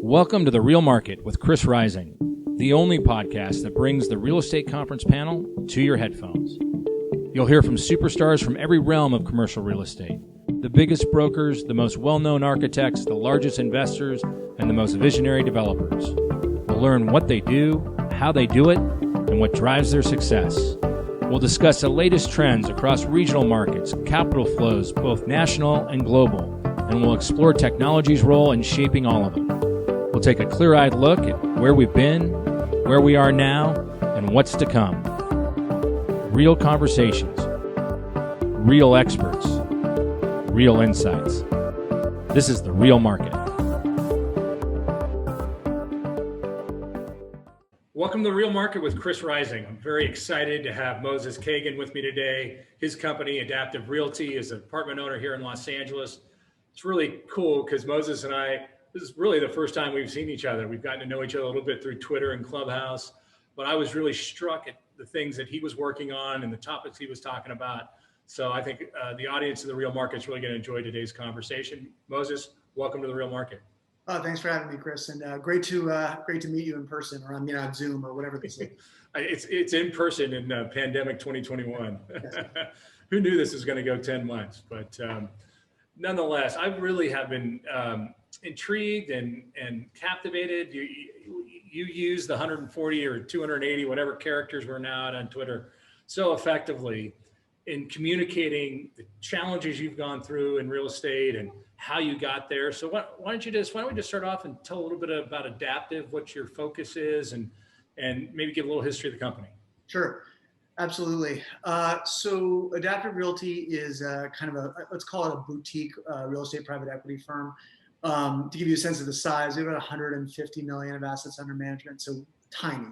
Welcome to The Real Market with Chris Rising, the only podcast that brings the real estate conference panel to your headphones. You'll hear from superstars from every realm of commercial real estate, the biggest brokers, the most well-known architects, the largest investors, and the most visionary developers. We'll learn what they do, how they do it, and what drives their success. We'll discuss the latest trends across regional markets, capital flows, both national and global, and we'll explore technology's role in shaping all of them. We'll take a clear-eyed look at where we've been, where we are now, and what's to come. Real conversations, real experts, real insights. This is The Real Market. Welcome to The Real Market with Chris Rising. I'm very excited to have Moses Kagan with me today. His company, Adaptive Realty, is an apartment owner here in Los Angeles. It's really cool because Moses and I, this is really the first time we've seen each other. We've gotten to know each other a little bit through Twitter and Clubhouse, but I was really struck at the things that he was working on and the topics he was talking about. So I think the audience of The Real Market is really going to enjoy today's conversation. Moses, welcome to The Real Market. Oh, thanks for having me, Chris, and great to meet you in person, or on Zoom, or whatever this is. It's in person in pandemic 2021. Yes. Who knew this was going to go 10 months? But nonetheless, I really have been intrigued and captivated. You use the 140 or 280, whatever characters we're now at on Twitter, so effectively in communicating the challenges you've gone through in real estate and how you got there. So why don't we just start off and tell a little bit about Adaptive, what your focus is, and maybe give a little history of the company. Sure, absolutely. So Adaptive Realty is kind of let's call it a boutique real estate private equity firm. To give you a sense of the size, we have about 150 million of assets under management, so tiny.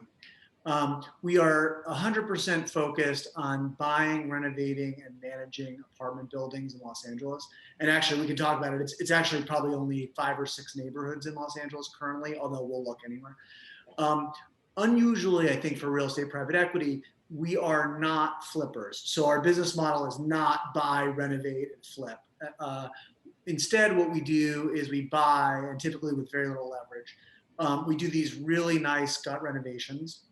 We are 100% focused on buying, renovating, and managing apartment buildings in Los Angeles. And actually, we can talk about it. It's actually probably only 5 or 6 neighborhoods in Los Angeles currently, although we'll look anywhere. Unusually, I think for real estate private equity, we are not flippers. So our business model is not buy, renovate, and flip. Instead, what we do is we buy, and typically with very little leverage. We do these really nice gut renovations.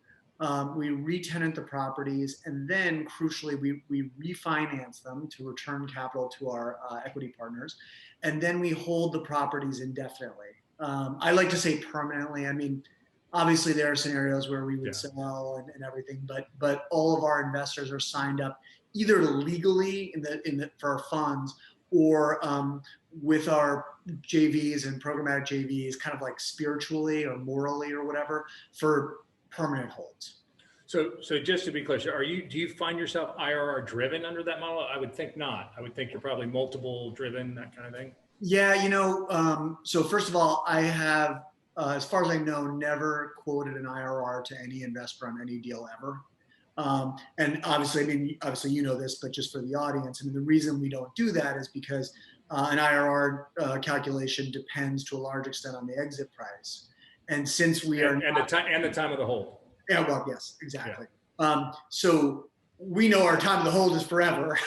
We re-tenant the properties, and then crucially, we refinance them to return capital to our equity partners. And then we hold the properties indefinitely. I like to say permanently. I mean, obviously there are scenarios where we would sell and everything, but all of our investors are signed up either legally for our funds or with our JVs and programmatic JVs, kind of like spiritually or morally or whatever, for permanent holds. So just to be clear, do you find yourself IRR driven under that model? I would think not. I would think you're probably multiple driven, that kind of thing. Yeah, so first of all, I have, as far as I know, never quoted an IRR to any investor on any deal ever. And obviously, you know this, but just for the audience, the reason we don't do that is because an IRR calculation depends to a large extent on the exit price. And since we are the time of the hold. Yeah, well, yes, exactly. Yeah. So we know our time of the hold is forever,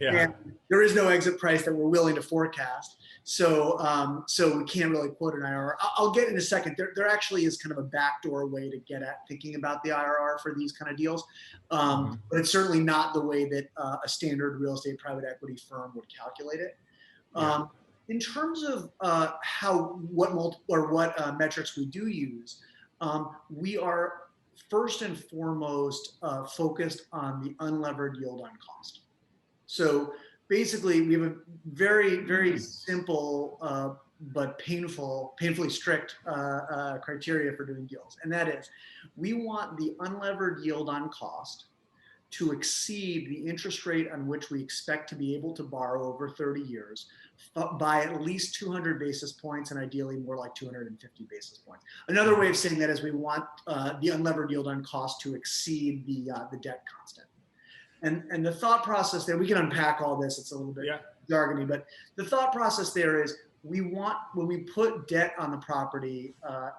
and there is no exit price that we're willing to forecast. So we can't really quote an IRR. I'll get in a second. There actually is kind of a backdoor way to get at thinking about the IRR for these kind of deals, but it's certainly not the way that a standard real estate private equity firm would calculate it. In terms of what metrics we do use, we are first and foremost focused on the unlevered yield on cost. So basically, we have a very, very simple but painfully strict criteria for doing deals, and that is, we want the unlevered yield on cost to exceed the interest rate on which we expect to be able to borrow over 30 years by at least 200 basis points, and ideally more like 250 basis points. Another way of saying that is we want the unlevered yield on cost to exceed the debt constant. And the thought process there, we can unpack all this, it's a little bit jargony, but the thought process there is we want, when we put debt on the property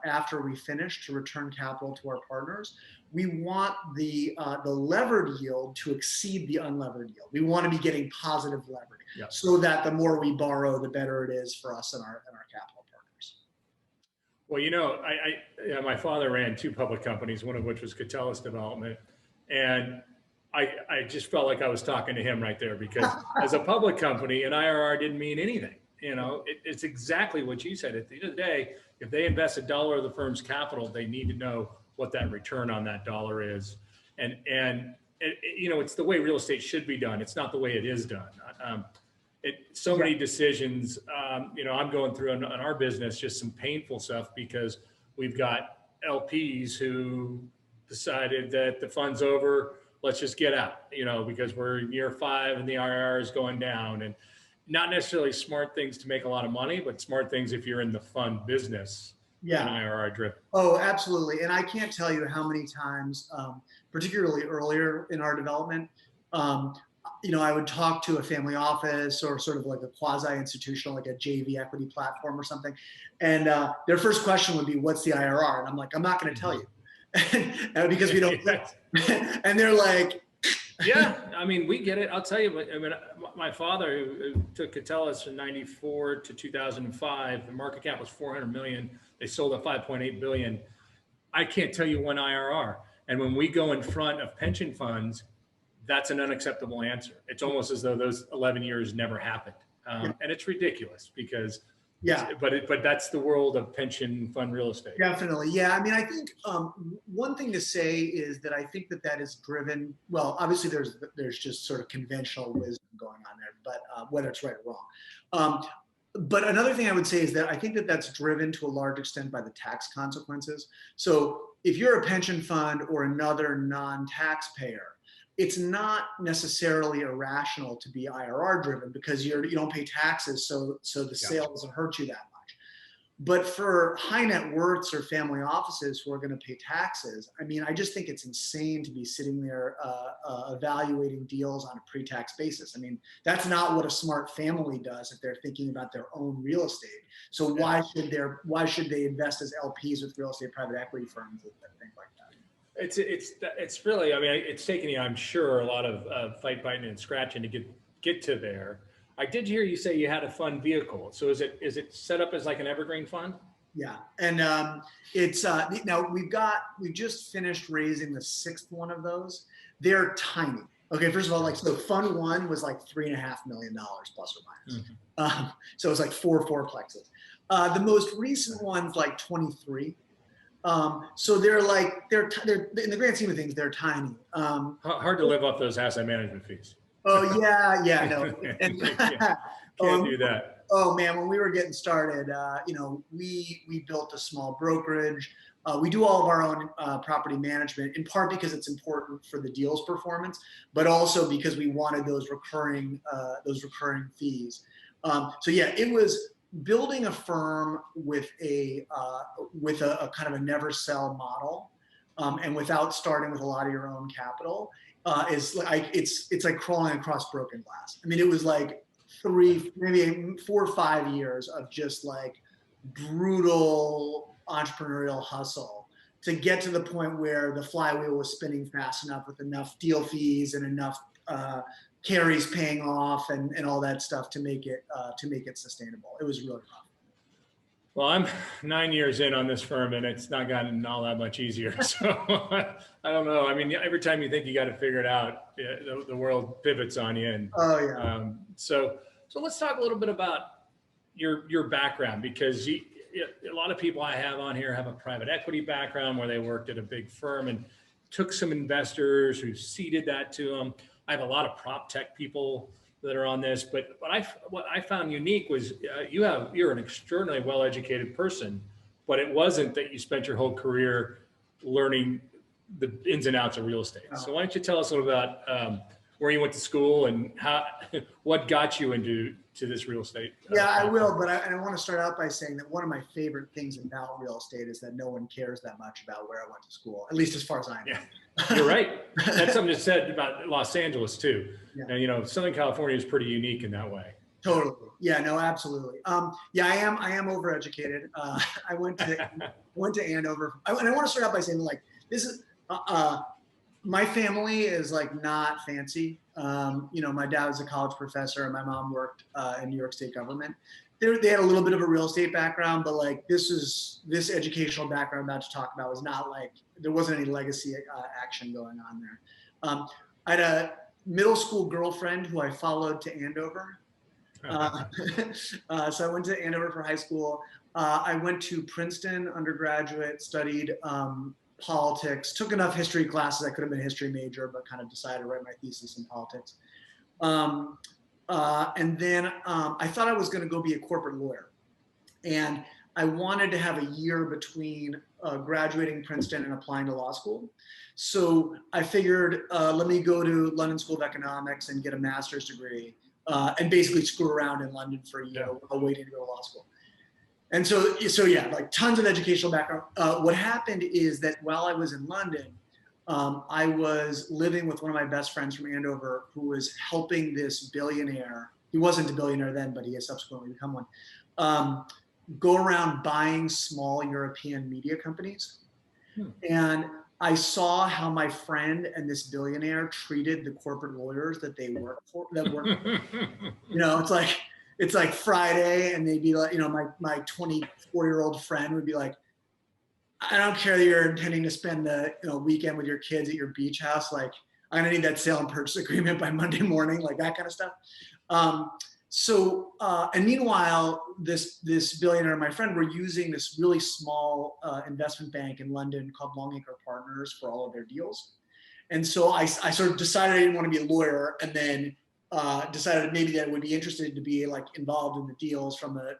after we finish to return capital to our partners, we want the levered yield to exceed the unlevered yield. We want to be getting positive leverage so that the more we borrow, the better it is for us and our capital partners. Well, my father ran two public companies, one of which was Catellus Development. And I just felt like I was talking to him right there, because as a public company, an IRR didn't mean anything. It's exactly what you said. At the end of the day, if they invest $1 of the firm's capital, they need to know what that return on that dollar is. And it's the way real estate should be done. It's not the way it is done. So many decisions, I'm going through in our business, just some painful stuff, because we've got LPs who decided that the fund's over, let's just get out, because we're in year 5 and the IRR is going down. And not necessarily smart things to make a lot of money, but smart things if you're in the fund business. Yeah. And IRR driven. Oh, absolutely. And I can't tell you how many times, particularly earlier in our development, I would talk to a family office or sort of like a quasi-institutional, like a JV equity platform or something. And their first question would be, what's the IRR? And I'm like, I'm not going to tell you because we don't. And they're like, yeah, we get it. I'll tell you, my father, who took Catellus from 94 to 2005, the market cap was 400 million. They sold at 5.8 billion. I can't tell you one IRR. And when we go in front of pension funds, that's an unacceptable answer. It's almost as though those 11 years never happened. And it's ridiculous because, but that's the world of pension fund real estate. Definitely. Yeah. I think one thing to say is that I think that is driven, well, obviously there's just sort of conventional wisdom going on there, but whether it's right or wrong. But another thing I would say is that I think that that's driven to a large extent by the tax consequences. So if you're a pension fund or another non-taxpayer, it's not necessarily irrational to be IRR driven because you don't pay taxes, so the sale doesn't hurt you that much. But for high net worths or family offices who are going to pay taxes, I just think it's insane to be sitting there evaluating deals on a pre-tax basis. That's not what a smart family does if they're thinking about their own real estate. So why should they invest as LPs with real estate private equity firms and things like that? It's really, it's taken you, I'm sure, a lot of fight, biting, and scratching to get to there. I did hear you say you had a fund vehicle. So is it set up as like an evergreen fund? Yeah, and it's now we just finished raising the 6th one of those. They're tiny. Okay, first of all, so fund 1 was like $3.5 million plus or minus. Mm-hmm. So it was like 4 fourplexes. The most recent one's like 23. So they're in the grand scheme of things, they're tiny. Hard to live off those asset management fees. Oh yeah, no. Can't do that. Oh man, when we were getting started, we built a small brokerage. We do all of our own property management, in part because it's important for the deal's performance, but also because we wanted those recurring fees. So yeah, it was building a firm with a kind of a never sell model, and without starting with a lot of your own capital, is like it's like crawling across broken glass. It was like 4 or 5 years of just like brutal entrepreneurial hustle to get to the point where the flywheel was spinning fast enough with enough deal fees and enough carries paying off and all that stuff to make it sustainable. It was really rough. Well, I'm 9 years in on this firm and it's not gotten all that much easier. So I don't know. Every time you think you got to figure it out, the world pivots on you. And so let's talk a little bit about your background, because a lot of people I have on here have a private equity background where they worked at a big firm and took some investors who seeded that to them. I have a lot of prop tech people that are on this, but what I found unique was you're an extraordinarily well-educated person, but it wasn't that you spent your whole career learning the ins and outs of real estate. Oh. So why don't you tell us a little about where you went to school and what got you into this real estate? Yeah, I will, but I want to start out by saying that one of my favorite things about real estate is that no one cares that much about where I went to school, at least as far as I know. Yeah. You're right. That's something that's said about Los Angeles too. Yeah. And Southern California is pretty unique in that way. Totally. Yeah, no, absolutely. Yeah, I am overeducated. I went to Andover. And I want to start out by saying, like, this is my family is like not fancy. My dad was a college professor and my mom worked in New York State government. they had a little bit of a real estate background, but like this educational background I'm about to talk about was not like, there wasn't any legacy action going on there. I had a middle school girlfriend who I followed to Andover. So I went to Andover for high school. I went to Princeton undergraduate, studied politics, took enough history classes. I could have been a history major, but kind of decided to write my thesis in politics. And then I thought I was going to go be a corporate lawyer. And I wanted to have a year between graduating Princeton and applying to law school. So I figured, let me go to London School of Economics and get a master's degree and basically screw around in London for a year while waiting to go to law school. And so yeah, like tons of educational background. What happened is that while I was in London, I was living with one of my best friends from Andover who was helping this billionaire. He wasn't a billionaire then, but he has subsequently become one. Go around buying small European media companies. And I saw how my friend and this billionaire treated the corporate lawyers that they work for, you know, it's like Friday and they'd be like, you know, my 24-year-old friend would be like, I don't care that you're intending to spend the weekend with your kids at your beach house. Like, I'm gonna need that sale and purchase agreement by Monday morning, like that kind of stuff. And meanwhile, this billionaire and my friend were using this really small investment bank in London called Longacre Partners for all of their deals. And so I sort of decided I didn't want to be a lawyer, and then decided maybe that I would be interested to be like involved in the deals from the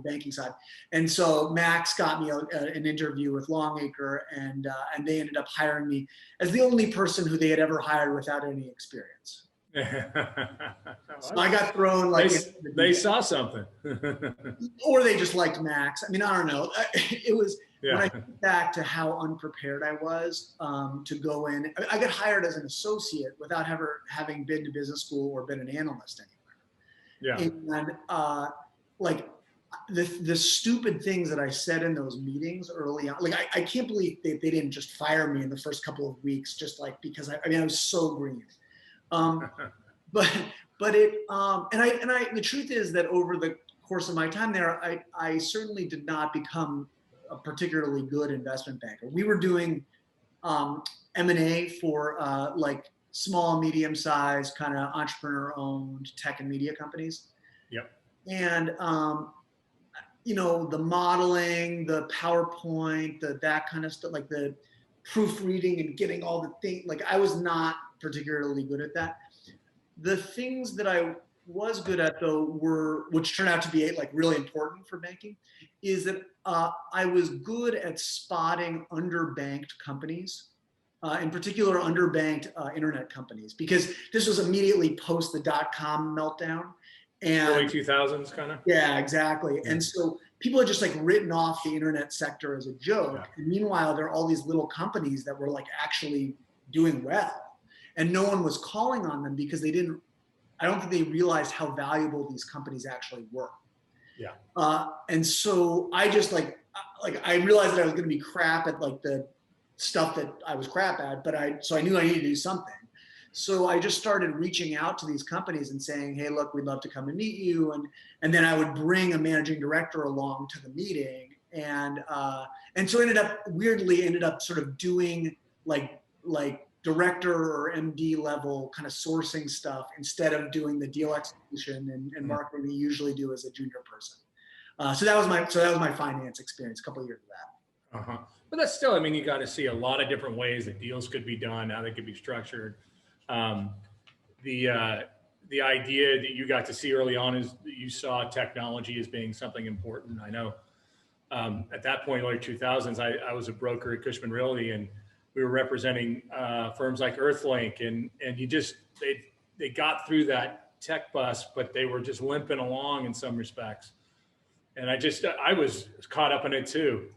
banking side. And so Max got me an interview with Longacre, and they ended up hiring me as the only person who they had ever hired without any experience. So I got thrown like they saw something, or they just liked Max. I mean, I don't know. It was when I think back to how unprepared I was to go in. I got hired as an associate without ever having been to business school or been an analyst anywhere. And like the stupid things that I said in those meetings early on, like I can't believe they didn't just fire me in the first couple of weeks, just like because I was so green. But the truth is that over the course of my time there, I certainly did not become a particularly good investment banker. We were doing M&A for like small, medium-sized kind of entrepreneur-owned tech and media companies. Yep. And the modeling, the PowerPoint, that kind of stuff, like the proofreading and getting all the things, like I was not particularly good at that. The things that I was good at though which turned out to be like really important for banking, is that I was good at spotting underbanked companies, in particular underbanked internet companies, because this was immediately post the .com meltdown. And early 2000s kind of. Yeah, exactly. And so people had just like written off the internet sector as a joke. Yeah. And meanwhile, there are all these little companies that were like actually doing well. And no one was calling on them because I don't think they realized how valuable these companies actually were. Yeah. And so I just I realized that I was going to be crap at like the stuff that I was crap at, so I knew I needed to do something. So I just started reaching out to these companies and saying, hey, look, we'd love to come and meet you. And then I would bring a managing director along to the meeting. And so ended up sort of doing like director or MD level kind of sourcing stuff instead of doing the deal execution and marketing we usually do as a junior person. So that was my finance experience, a couple of years of that. But that's still, I mean, you got to see a lot of different ways that deals could be done, how they could be structured. The idea that you got to see early on is that you saw technology as being something important. I know at that point, early 2000s, I was a broker at Cushman Realty, and we were representing firms like Earthlink, and they got through that tech bus, but they were just limping along in some respects. And I was caught up in it too.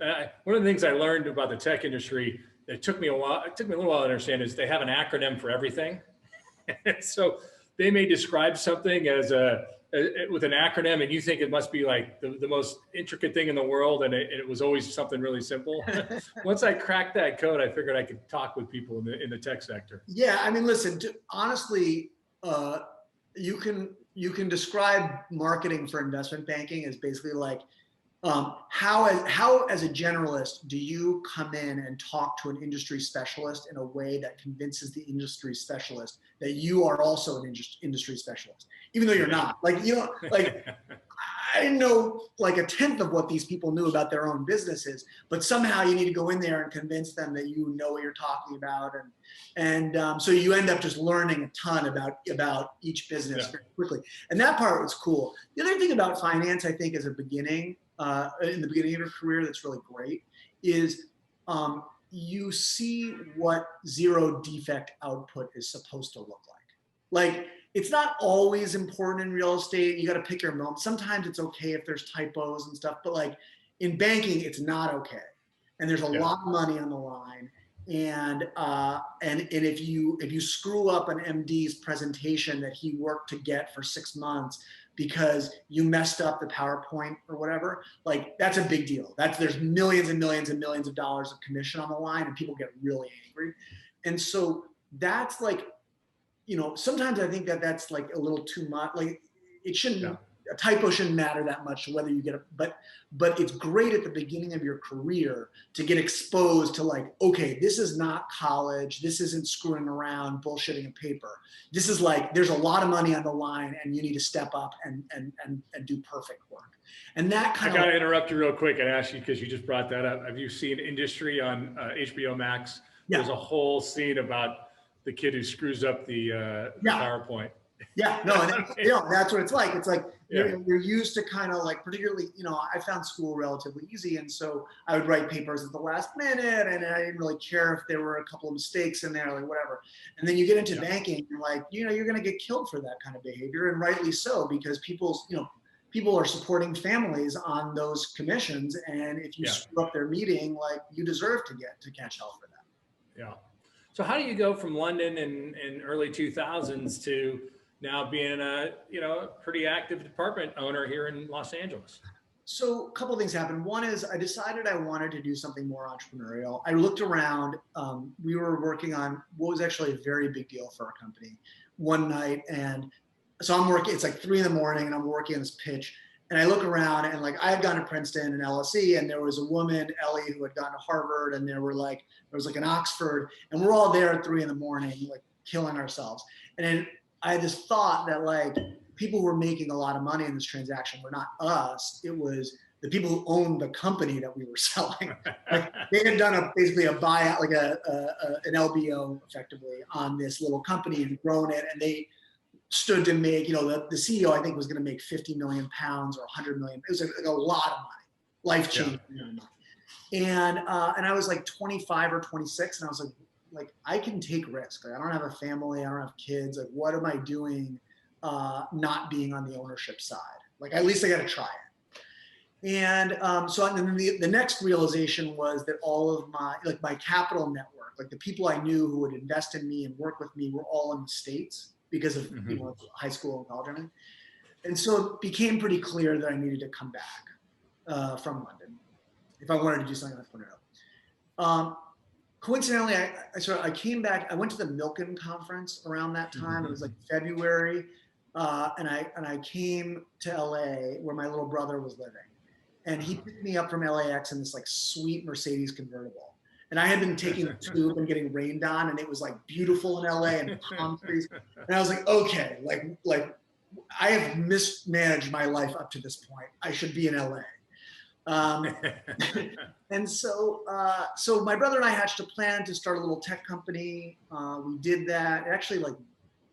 One of the things I learned about the tech industry that it took me a little while to understand is they have an acronym for everything. So they may describe something as with an acronym, and you think it must be like the most intricate thing in the world, and it was always something really simple. Once I cracked that code, I figured I could talk with people in the tech sector. Yeah, I mean, listen, honestly, you can you can describe marketing for investment banking as basically like, how as a generalist do you come in and talk to an industry specialist in a way that convinces the industry specialist that you are also an industry specialist, even though you're not? Like, you know, like I didn't know like a tenth of what these people knew about their own businesses, but somehow you need to go in there and convince them that you know what you're talking about, and so you end up just learning a ton about each business very quickly. And that part was cool. The other thing about finance, I think, as a beginning, in the beginning of your career, that's really great, is you see what zero defect output is supposed to look like. Like, it's not always important in real estate. You got to pick your moment. Sometimes it's okay if there's typos and stuff, but like in banking, it's not okay. And there's a lot of money on the line. And if you screw up an MD's presentation that he worked to get for 6 months because you messed up the PowerPoint or whatever, like that's a big deal. There's millions and millions and millions of dollars of commission on the line, and people get really angry. And so that's like, you know, sometimes I think that's like a little too much. Like, it shouldn't, a typo shouldn't matter that much whether you get it, but it's great at the beginning of your career to get exposed to like, okay, this is not college. This isn't screwing around, bullshitting a paper. This is like, there's a lot of money on the line and you need to step up and do perfect work. And that kind I got to interrupt you real quick and ask you, because you just brought that up. Have you seen Industry on HBO Max? Yeah. There's a whole scene about the kid who screws up the PowerPoint. Yeah, no, that's what it's like. It's like you're used to kind of like, particularly, you know, I found school relatively easy. And so I would write papers at the last minute, and I didn't really care if there were a couple of mistakes in there, like whatever. And then you get into banking, and like, you know, you're going to get killed for that kind of behavior, and rightly so, because people are supporting families on those commissions. And if you screw up their meeting, like, you deserve to catch hell for that. Yeah. So how do you go from London in early 2000s to now being a pretty active department owner here in Los Angeles? So a couple of things happened. One is I decided I wanted to do something more entrepreneurial. I looked around. We were working on what was actually a very big deal for our company one night. And so I'm working, it's like 3 a.m, and I'm working on this pitch. And I look around, and like, I had gone to Princeton and LSE, and there was a woman, Ellie, who had gone to Harvard, and there was like an Oxford, and we're all there at 3 a.m, like killing ourselves. And then I had this thought that like, people who were making a lot of money in this transaction were not us. It was the people who owned the company that we were selling. Like, they had done basically a buyout, like an LBO effectively on this little company, and grown it, and they stood to make, you know, the CEO, I think, was going to make 50 million pounds or 100 million. It was like a lot of money, life-changing money. And I was like 25 or 26, and I was like, I can take risks. Like, I don't have a family, I don't have kids. Like, what am I doing not being on the ownership side? Like, at least I got to try it. And so then the next realization was that all of my capital network, like the people I knew who would invest in me and work with me, were all in the States because of high school and college. And so it became pretty clear that I needed to come back from London if I wanted to do something entrepreneurial. Coincidentally, I came back. I went to the Milken conference around that time. It was like February, and I came to LA where my little brother was living, and he picked me up from LAX in this like sweet Mercedes convertible. And I had been taking the tube and getting rained on, and it was like beautiful in LA and palm trees. And I was like, okay, like I have mismanaged my life up to this point. I should be in LA. And so my brother and I hatched a plan to start a little tech company. We did that. It actually like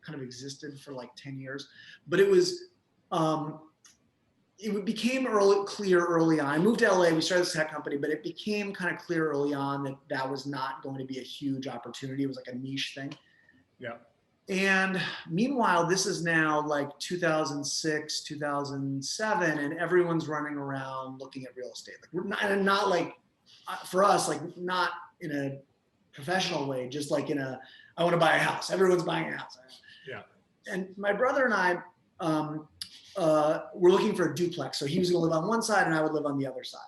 kind of existed for like 10 years, but it was, it became clear early on. I moved to LA, we started this tech company, but it became kind of clear early on that was not going to be a huge opportunity. It was like a niche thing. Yeah. And meanwhile, this is now like 2006, 2007, and everyone's running around looking at real estate. Like, we're not like, for us, like not in a professional way, just like I want to buy a house. Everyone's buying a house. Yeah. And my brother and I were looking for a duplex. So he was going to live on one side and I would live on the other side.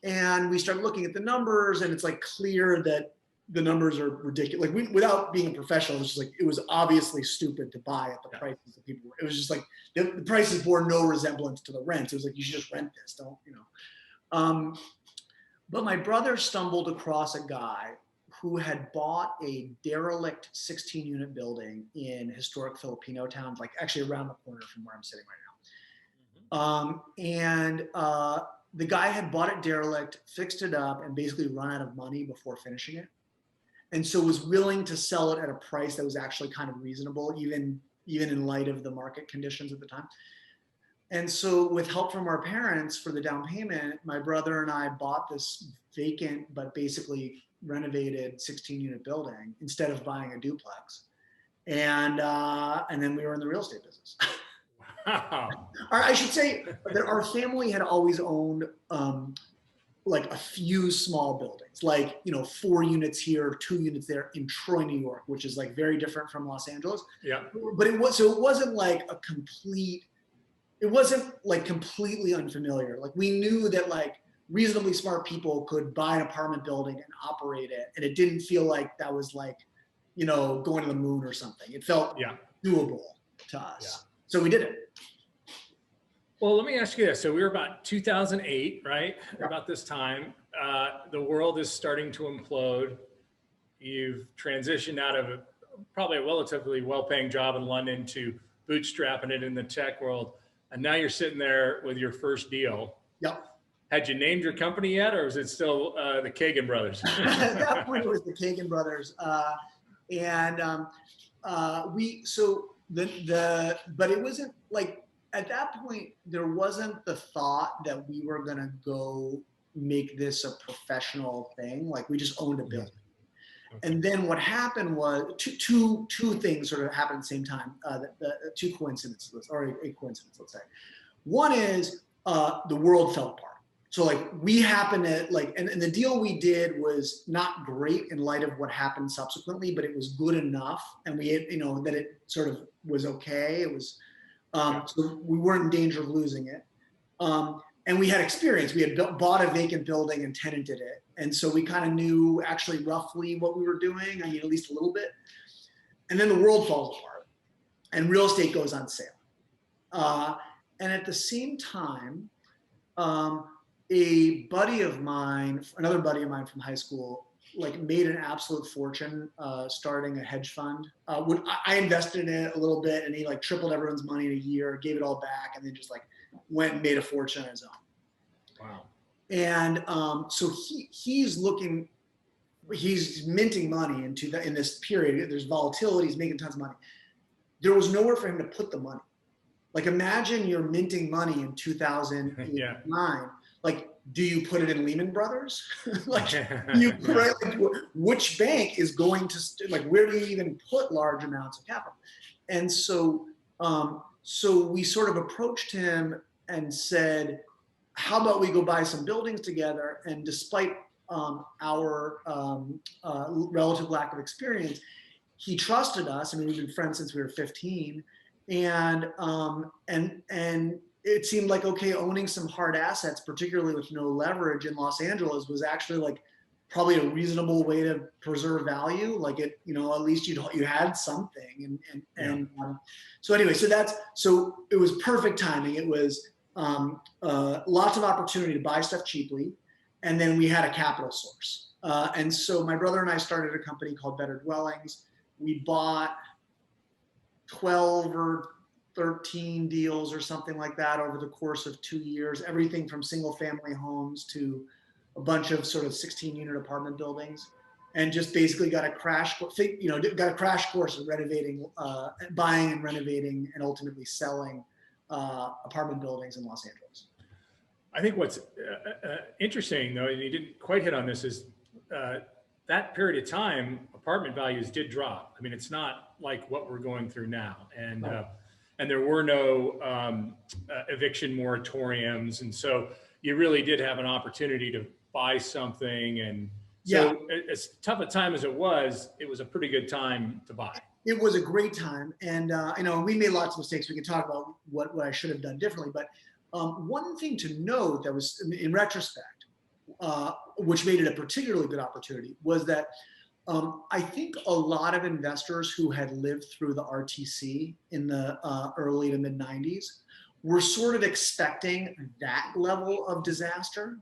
And we started looking at the numbers, and it's like clear that the numbers are ridiculous. Like without being a professional, it's just like, it was obviously stupid to buy at the prices that people were. It was just like the prices bore no resemblance to the rents. It was like, you should just rent this, don't, you know. But my brother stumbled across a guy who had bought a derelict 16-unit building in historic Filipino towns, like actually around the corner from where I'm sitting right now. The guy had bought it derelict, fixed it up, and basically run out of money before finishing it. And so was willing to sell it at a price that was actually kind of reasonable, even in light of the market conditions at the time. And so with help from our parents for the down payment, my brother and I bought this vacant but basically renovated 16-unit building instead of buying a duplex. And then we were in the real estate business. Wow. I should say that our family had always owned like a few small buildings, like, you know, 4 units here, 2 units there in Troy, New York, which is like very different from Los Angeles. Yeah. But it wasn't like it wasn't like completely unfamiliar. Like we knew that like reasonably smart people could buy an apartment building and operate it. And it didn't feel like that was like, you know, going to the moon or something. It felt doable to us. Yeah. So we did it. Well, let me ask you this. So we were about 2008, right? Yeah. About this time, the world is starting to implode. You've transitioned out of probably a relatively well-paying job in London to bootstrapping it in the tech world. And now you're sitting there with your first deal. Yep. Had you named your company yet, or was it still the Kagan brothers? At that point, it was the Kagan brothers. But it wasn't like, at that point, there wasn't the thought that we were going to go make this a professional thing. Like we just owned a building. Okay. And then what happened was two things sort of happened at the same time, two coincidences, or a coincidence, let's say. One is the world fell apart. So like we happened to like, and the deal we did was not great in light of what happened subsequently, but it was good enough. And we had, you know, that it sort of was okay. It was, so we weren't in danger of losing it. And we had experience. We had bought a vacant building and tenanted it. And so we kind of knew actually roughly what we were doing. I mean, at least a little bit. And then the world falls apart and real estate goes on sale. And at the same time, a buddy of mine, another buddy of mine from high school, like made an absolute fortune starting a hedge fund. I invested in it a little bit, and he like tripled everyone's money in a year, gave it all back, and then just like went and made a fortune on his own. Wow. And so he's minting money in this period. There's volatility. He's making tons of money. There was nowhere for him to put the money. Like imagine you're minting money in 2009. Like, do you put it in Lehman Brothers? Like, right? Like, which bank is going to like? Where do you even put large amounts of capital? And so, so we sort of approached him and said, "How about we go buy some buildings together?" And despite our relative lack of experience, he trusted us. I mean, we've been friends since we were 15, and it seemed like, okay, owning some hard assets, particularly with no leverage in Los Angeles, was actually like probably a reasonable way to preserve value. Like it, you know, at least you had something. So anyway, so it was perfect timing. It was lots of opportunity to buy stuff cheaply. And then we had a capital source. And so my brother and I started a company called Better Dwellings. We bought 12 or 13 deals or something like that over the course of 2 years, everything from single family homes to a bunch of sort of 16-unit apartment buildings, and just basically got a crash course in renovating, buying and renovating and ultimately selling apartment buildings in Los Angeles. I think what's interesting though, and you didn't quite hit on this, is that period of time, apartment values did drop. I mean, it's not like what we're going through now. And there were no eviction moratoriums. And so you really did have an opportunity to buy something. And so as tough a time as it was a pretty good time to buy. It was a great time. And I know we made lots of mistakes. We can talk about what I should have done differently. But one thing to note that was in retrospect, which made it a particularly good opportunity, was that I think a lot of investors who had lived through the RTC in the early to mid 90s were sort of expecting that level of disaster.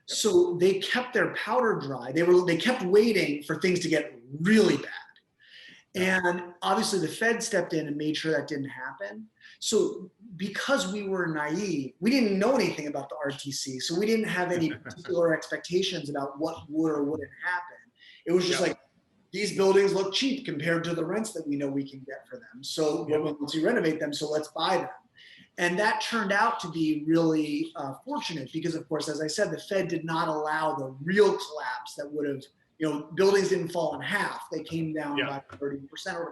So they kept their powder dry. They kept waiting for things to get really bad. And obviously the Fed stepped in and made sure that didn't happen. So because we were naive, we didn't know anything about the RTC. So we didn't have any particular expectations about what would or wouldn't happen. It was just like, these buildings look cheap compared to the rents that we know we can get for them. So once we renovate them, so let's buy them. And that turned out to be really fortunate because, of course, as I said, the Fed did not allow the real collapse that would have, buildings didn't fall in half. They came down by 30%.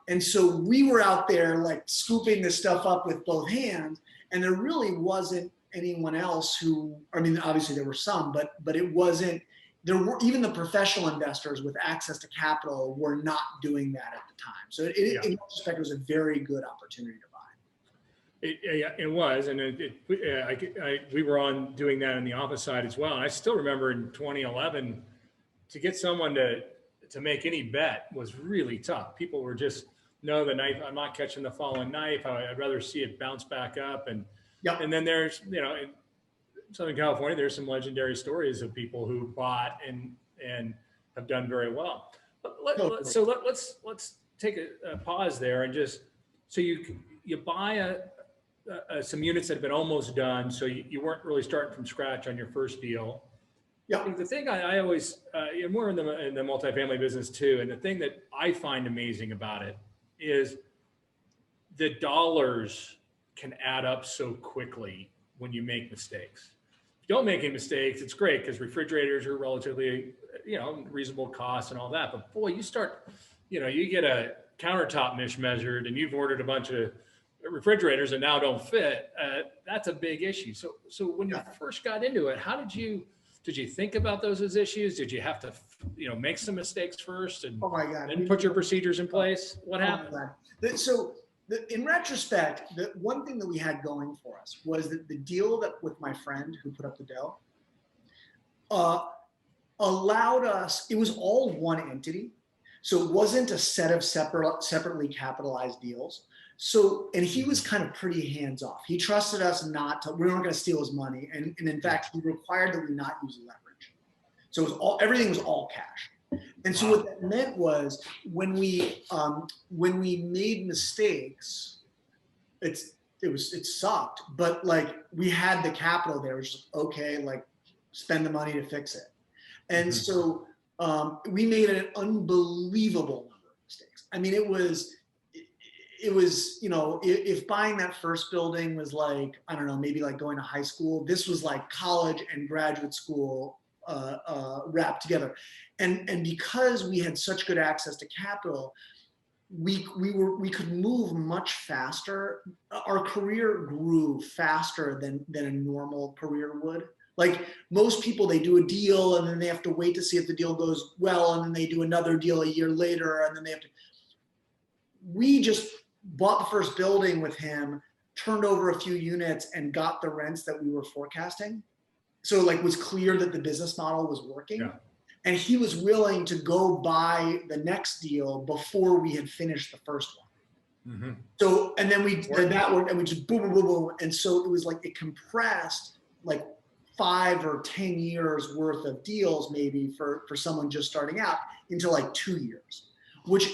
And so we were out there like scooping this stuff up with both hands. And there really wasn't anyone else who, I mean, obviously there were some, but it wasn't, there were even the professional investors with access to capital were not doing that at the time. So in that respect, it was a very good opportunity to buy. It was, and we were on doing that on the office side as well. And I still remember in 2011, to get someone to make any bet was really tough. People were just, no, the knife, I'm not catching the falling knife. I'd rather see it bounce back up. And then there's, in Southern California, there's some legendary stories of people who bought and have done very well. So let's take a pause there and just, so you buy some units that have been almost done, so you weren't really starting from scratch on your first deal. Yeah. The thing I always, we're in the multifamily business too, and the thing that I find amazing about it is the dollars can add up so quickly when you make mistakes. If you don't make any mistakes, it's great because refrigerators are relatively, reasonable cost and all that. But boy, you start, you get a countertop mismeasured and you've ordered a bunch of refrigerators that now don't fit. That's a big issue. So when you first got into it, how did you think about those as issues? Did you have to, make some mistakes first and then put your procedures in place? What happened? So in retrospect, the one thing that we had going for us was that the deal that with my friend who put up the dough allowed us, it was all one entity. So it wasn't a set of separately capitalized deals. So, and he was kind of pretty hands off. He trusted us we weren't going to steal his money. And in fact, he required that we not use leverage. So it was everything was all cash. And so what that meant was when we made mistakes, it sucked, but like we had the capital there. It was just, okay, like spend the money to fix it. And so we made an unbelievable number of mistakes. I mean, it was, if buying that first building was like, I don't know, maybe like going to high school, this was like college and graduate school wrapped together. And because we had such good access to capital, we could move much faster. Our career grew faster than a normal career would. Like most people, they do a deal and then they have to wait to see if the deal goes well, and then they do another deal a year later, and then they have to. We just bought the first building with him, turned over a few units, and got the rents that we were forecasting. So like was clear that the business model was working. Yeah. And he was willing to go buy the next deal before we had finished the first one. Mm-hmm. So, and then we did that one and we just boom, boom, boom, boom. And so it was like, it compressed like 5 or 10 years worth of deals maybe for someone just starting out into like 2 years, which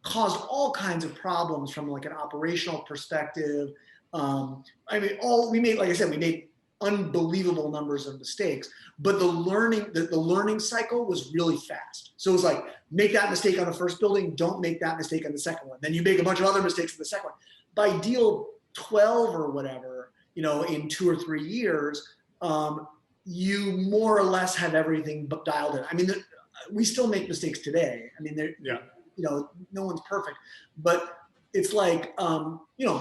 caused all kinds of problems from like an operational perspective. I mean, we made unbelievable numbers of mistakes, but the learning cycle was really fast. So it was like, make that mistake on the first building, don't make that mistake on the second one. Then you make a bunch of other mistakes in the second one. By deal 12 or whatever, in 2 or 3 years, you more or less have everything dialed in. I mean, we still make mistakes today. I mean, no one's perfect, but it's like,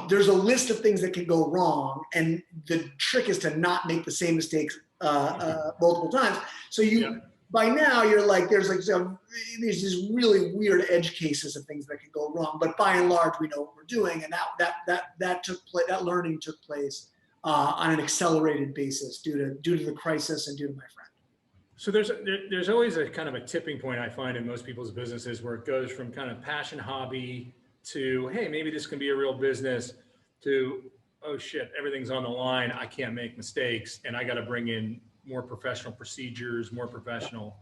there's a list of things that can go wrong, and the trick is to not make the same mistakes multiple times. So by now you're like, there's these really weird edge cases of things that can go wrong, but by and large we know what we're doing, and that learning took place on an accelerated basis due to the crisis and due to my friend. So there's always a kind of a tipping point I find in most people's businesses where it goes from kind of passion hobby to, hey, maybe this can be a real business, to, oh shit, everything's on the line. I can't make mistakes, and I got to bring in more professional procedures, more professional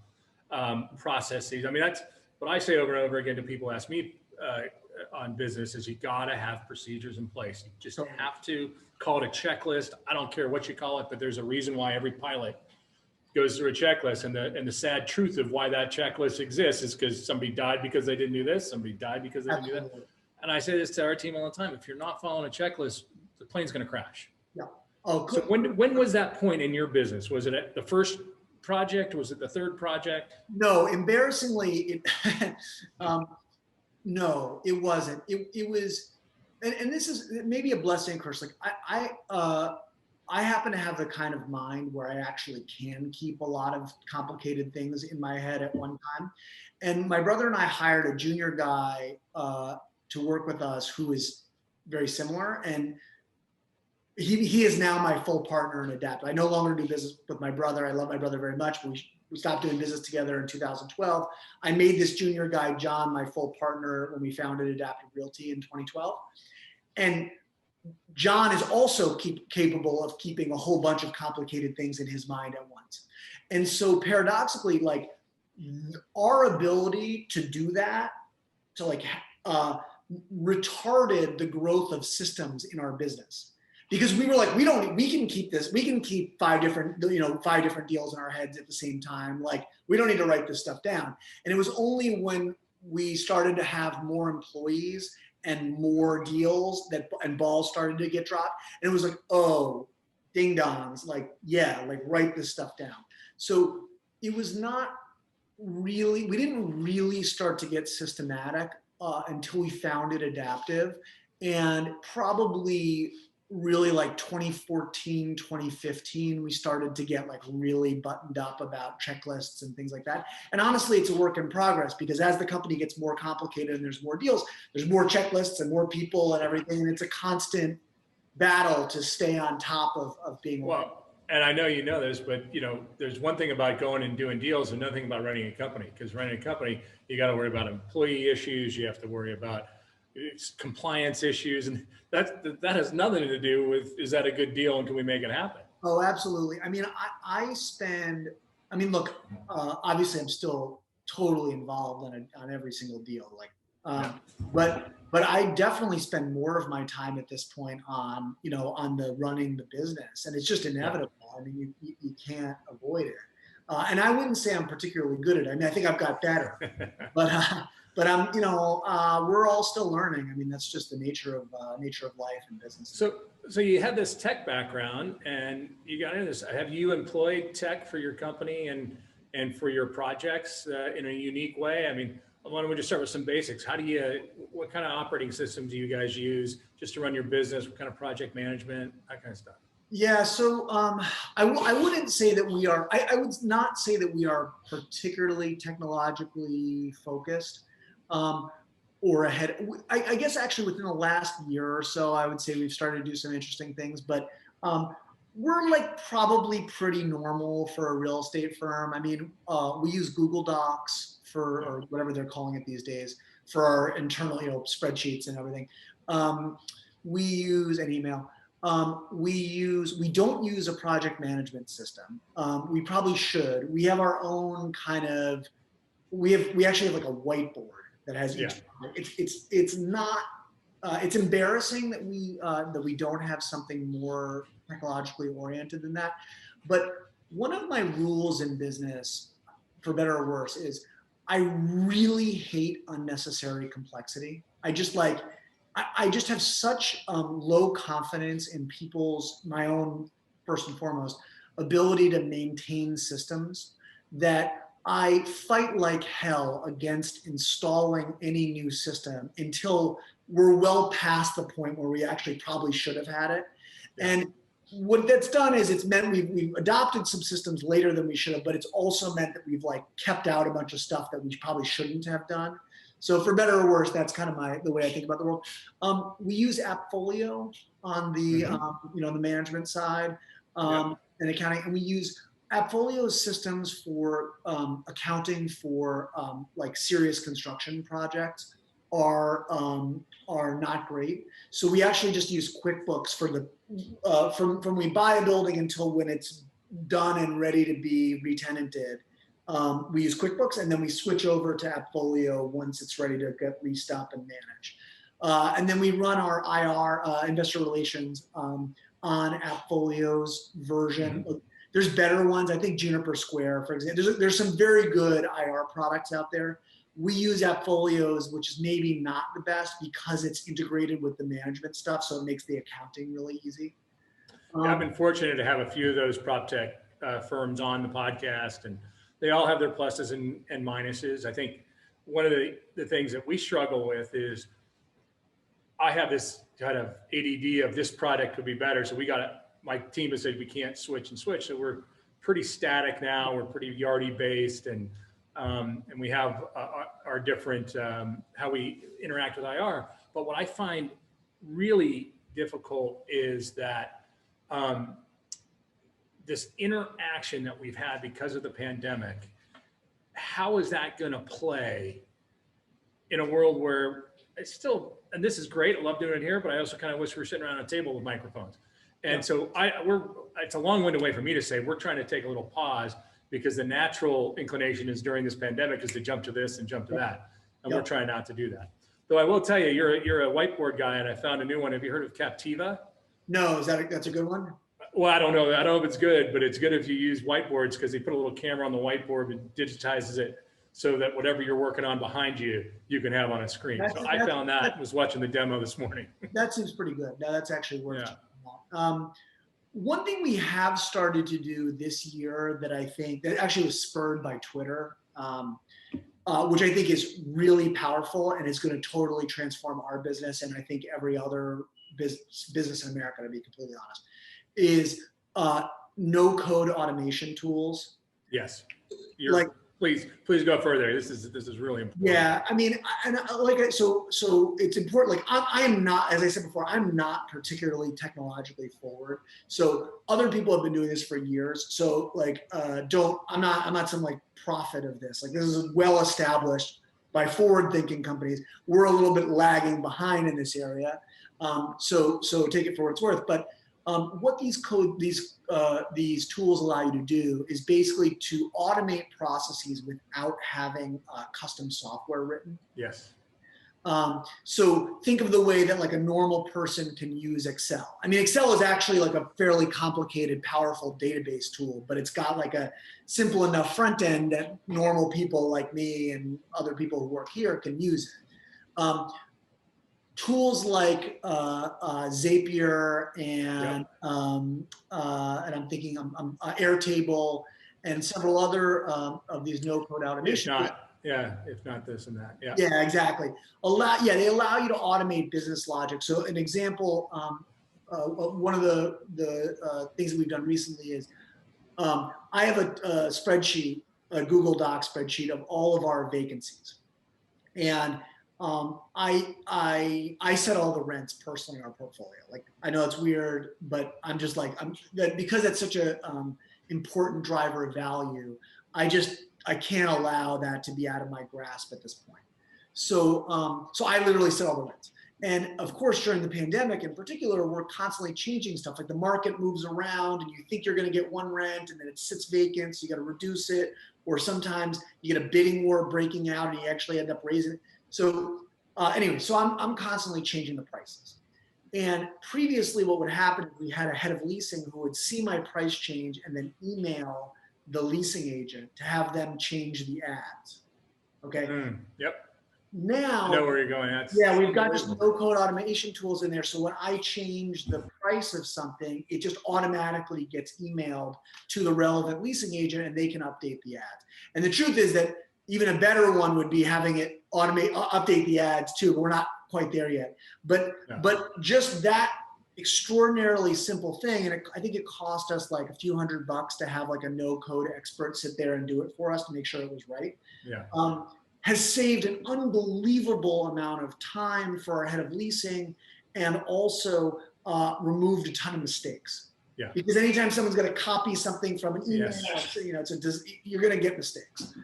processes. I mean, that's what I say over and over again to people who ask me on business is you got to have procedures in place. You just have to call it a checklist. I don't care what you call it, but there's a reason why every pilot goes through a checklist. And the sad truth of why that checklist exists is because somebody died because they didn't do this. Somebody died because they didn't do that. And I say this to our team all the time. If you're not following a checklist, the plane's going to crash. Yeah. Oh, so when was that point in your business? Was it at the first project? Was it the third project? No, embarrassingly, no, it wasn't. It was, and this is maybe a blessing and curse. Like I happen to have the kind of mind where I actually can keep a lot of complicated things in my head at one time. And my brother and I hired a junior guy to work with us who is very similar. And he is now my full partner in Adapt. I no longer do business with my brother. I love my brother very much, but we stopped doing business together in 2012. I made this junior guy, John, my full partner when we founded Adaptive Realty in 2012. And John is also capable of keeping a whole bunch of complicated things in his mind at once. And so paradoxically, like our ability to do that, to like retarded the growth of systems in our business. Because we were like, we can keep this, we can keep five different deals in our heads at the same time. Like, we don't need to write this stuff down. And it was only when we started to have more employees and more deals and balls started to get dropped. And it was like, oh, ding dongs, like, yeah, like write this stuff down. So it was not really, we didn't really start to get systematic until we founded Adaptive, and probably really like 2014, 2015, we started to get like really buttoned up about checklists and things like that. And honestly, it's a work in progress, because as the company gets more complicated and there's more deals, there's more checklists and more people and everything. And it's a constant battle to stay on top of being well. And I know you know this, but there's one thing about going and doing deals and another thing about running a company. Because running a company, you got to worry about employee issues. You have to worry about compliance issues, and that has nothing to do with, is that a good deal and can we make it happen? Oh, absolutely. I mean, look, obviously I'm still totally involved on every single deal, like, but I definitely spend more of my time at this point on the running the business, and it's just inevitable. I mean, you can't avoid it. And I wouldn't say I'm particularly good at it. I mean, I think I've got better, but I'm, we're all still learning. I mean, that's just the nature of life and business. So you have this tech background, and you got into this. Have you employed tech for your company and for your projects in a unique way? I mean, why don't we just start with some basics? What kind of operating systems do you guys use just to run your business? What kind of project management, that kind of stuff? Yeah, so I wouldn't say that we are, I would not say that we are particularly technologically focused or ahead. I guess actually within the last year or so, I would say we've started to do some interesting things, but we're like probably pretty normal for a real estate firm. I mean, we use Google Docs or whatever they're calling it these days, for our internal, spreadsheets and everything. We use an email. We don't use a project management system. We probably should. We have our own kind of, we actually have like a whiteboard that has each, it's not, it's embarrassing that we don't have something more technologically oriented than that. But one of my rules in business, for better or worse, is I really hate unnecessary complexity. I just have such low confidence in my own, first and foremost, ability to maintain systems, that I fight like hell against installing any new system until we're well past the point where we actually probably should have had it. And what that's done is it's meant we've adopted some systems later than we should have, but it's also meant that we've like kept out a bunch of stuff that we probably shouldn't have done. So for better or worse, that's kind of the way I think about the world. We use AppFolio on the the management side and accounting, and we use AppFolio's systems for accounting for like serious construction projects are not great. So we actually just use QuickBooks for the from we buy a building until when it's done and ready to be retenanted. We use QuickBooks, and then we switch over to AppFolio once it's ready to get leased up and managed. And then we run our IR, investor relations, on AppFolio's version. Mm-hmm. There's better ones. I think Juniper Square, for example. There's some very good IR products out there. We use AppFolio's, which is maybe not the best because it's integrated with the management stuff, so it makes the accounting really easy. Yeah, I've been fortunate to have a few of those prop tech firms on the podcast, and they all have their pluses and minuses. I think one of the things that we struggle with is I have this kind of ADD of this product could be better. So my team has said we can't switch. So we're pretty static now. We're pretty Yardi based, and we have our different, how we interact with IR. But what I find really difficult is that this interaction that we've had because of the pandemic, how is that going to play in a world where it's still, and this is great, I love doing it here, but I also kind of wish we were sitting around a table with microphones. And so it's a long-winded way for me to say we're trying to take a little pause, because the natural inclination is during this pandemic is to jump to this and jump to that. And we're trying not to do that. Though I will tell you, you're a whiteboard guy, and I found a new one. Have you heard of Captiva? No, that's a good one? Well, I don't know. I don't know if it's good, but it's good if you use whiteboards, because they put a little camera on the whiteboard and digitizes it so that whatever you're working on behind you, you can have on a screen. So I found that, was watching the demo this morning. That seems pretty good. Now that's actually worth checking out. One thing we have started to do this year that I think that actually was spurred by Twitter, which I think is really powerful and is going to totally transform our business, and I think every other business in America, to be completely honest, is no-code automation tools. Yes. Please go further. This is really important. Yeah, I mean, so it's important. Like I am not, as I said before, I'm not particularly technologically forward. So other people have been doing this for years. So like, I'm not some like prophet of this. Like this is well established by forward-thinking companies. We're a little bit lagging behind in this area. So take it for what it's worth. But what these tools allow you to do is basically to automate processes without having custom software written. Yes. So think of the way that like a normal person can use Excel. I mean, Excel is actually like a fairly complicated, powerful database tool, but it's got like a simple enough front end that normal people like me and other people who work here can use it. Tools like Zapier and I'm thinking Airtable and several other of these no-code automation. If not this and that. Yeah. Yeah, exactly. They allow you to automate business logic. So an example, one of the things that we've done recently is I have a spreadsheet, a Google Doc spreadsheet of all of our vacancies, and I set all the rents personally in our portfolio. Like I know it's weird, but I'm just like because it's such a important driver of value. I can't allow that to be out of my grasp at this point. So I literally set all the rents. And of course, during the pandemic in particular, we're constantly changing stuff. Like the market moves around, and you think you're going to get one rent, and then it sits vacant, so you got to reduce it. Or sometimes you get a bidding war breaking out, and you actually end up raising it. So anyway, so I'm constantly changing the prices. And previously what would happen is we had a head of leasing who would see my price change and then email the leasing agent to have them change the ads. Okay. Yep. Now, I know where you're going. We've got just no-code automation tools in there. So when I change the price of something, it just automatically gets emailed to the relevant leasing agent, and they can update the ads. And the truth is that even a better one would be having it update the ads too, but we're not quite there yet. But just that extraordinarily simple thing, and I think it cost us like a few $100 to have like a no-code expert sit there and do it for us to make sure it was right. Yeah. Has saved an unbelievable amount of time for our head of leasing, and also removed a ton of mistakes. Yeah. Because anytime someone's going to copy something from an email, Yes. you're going to get mistakes.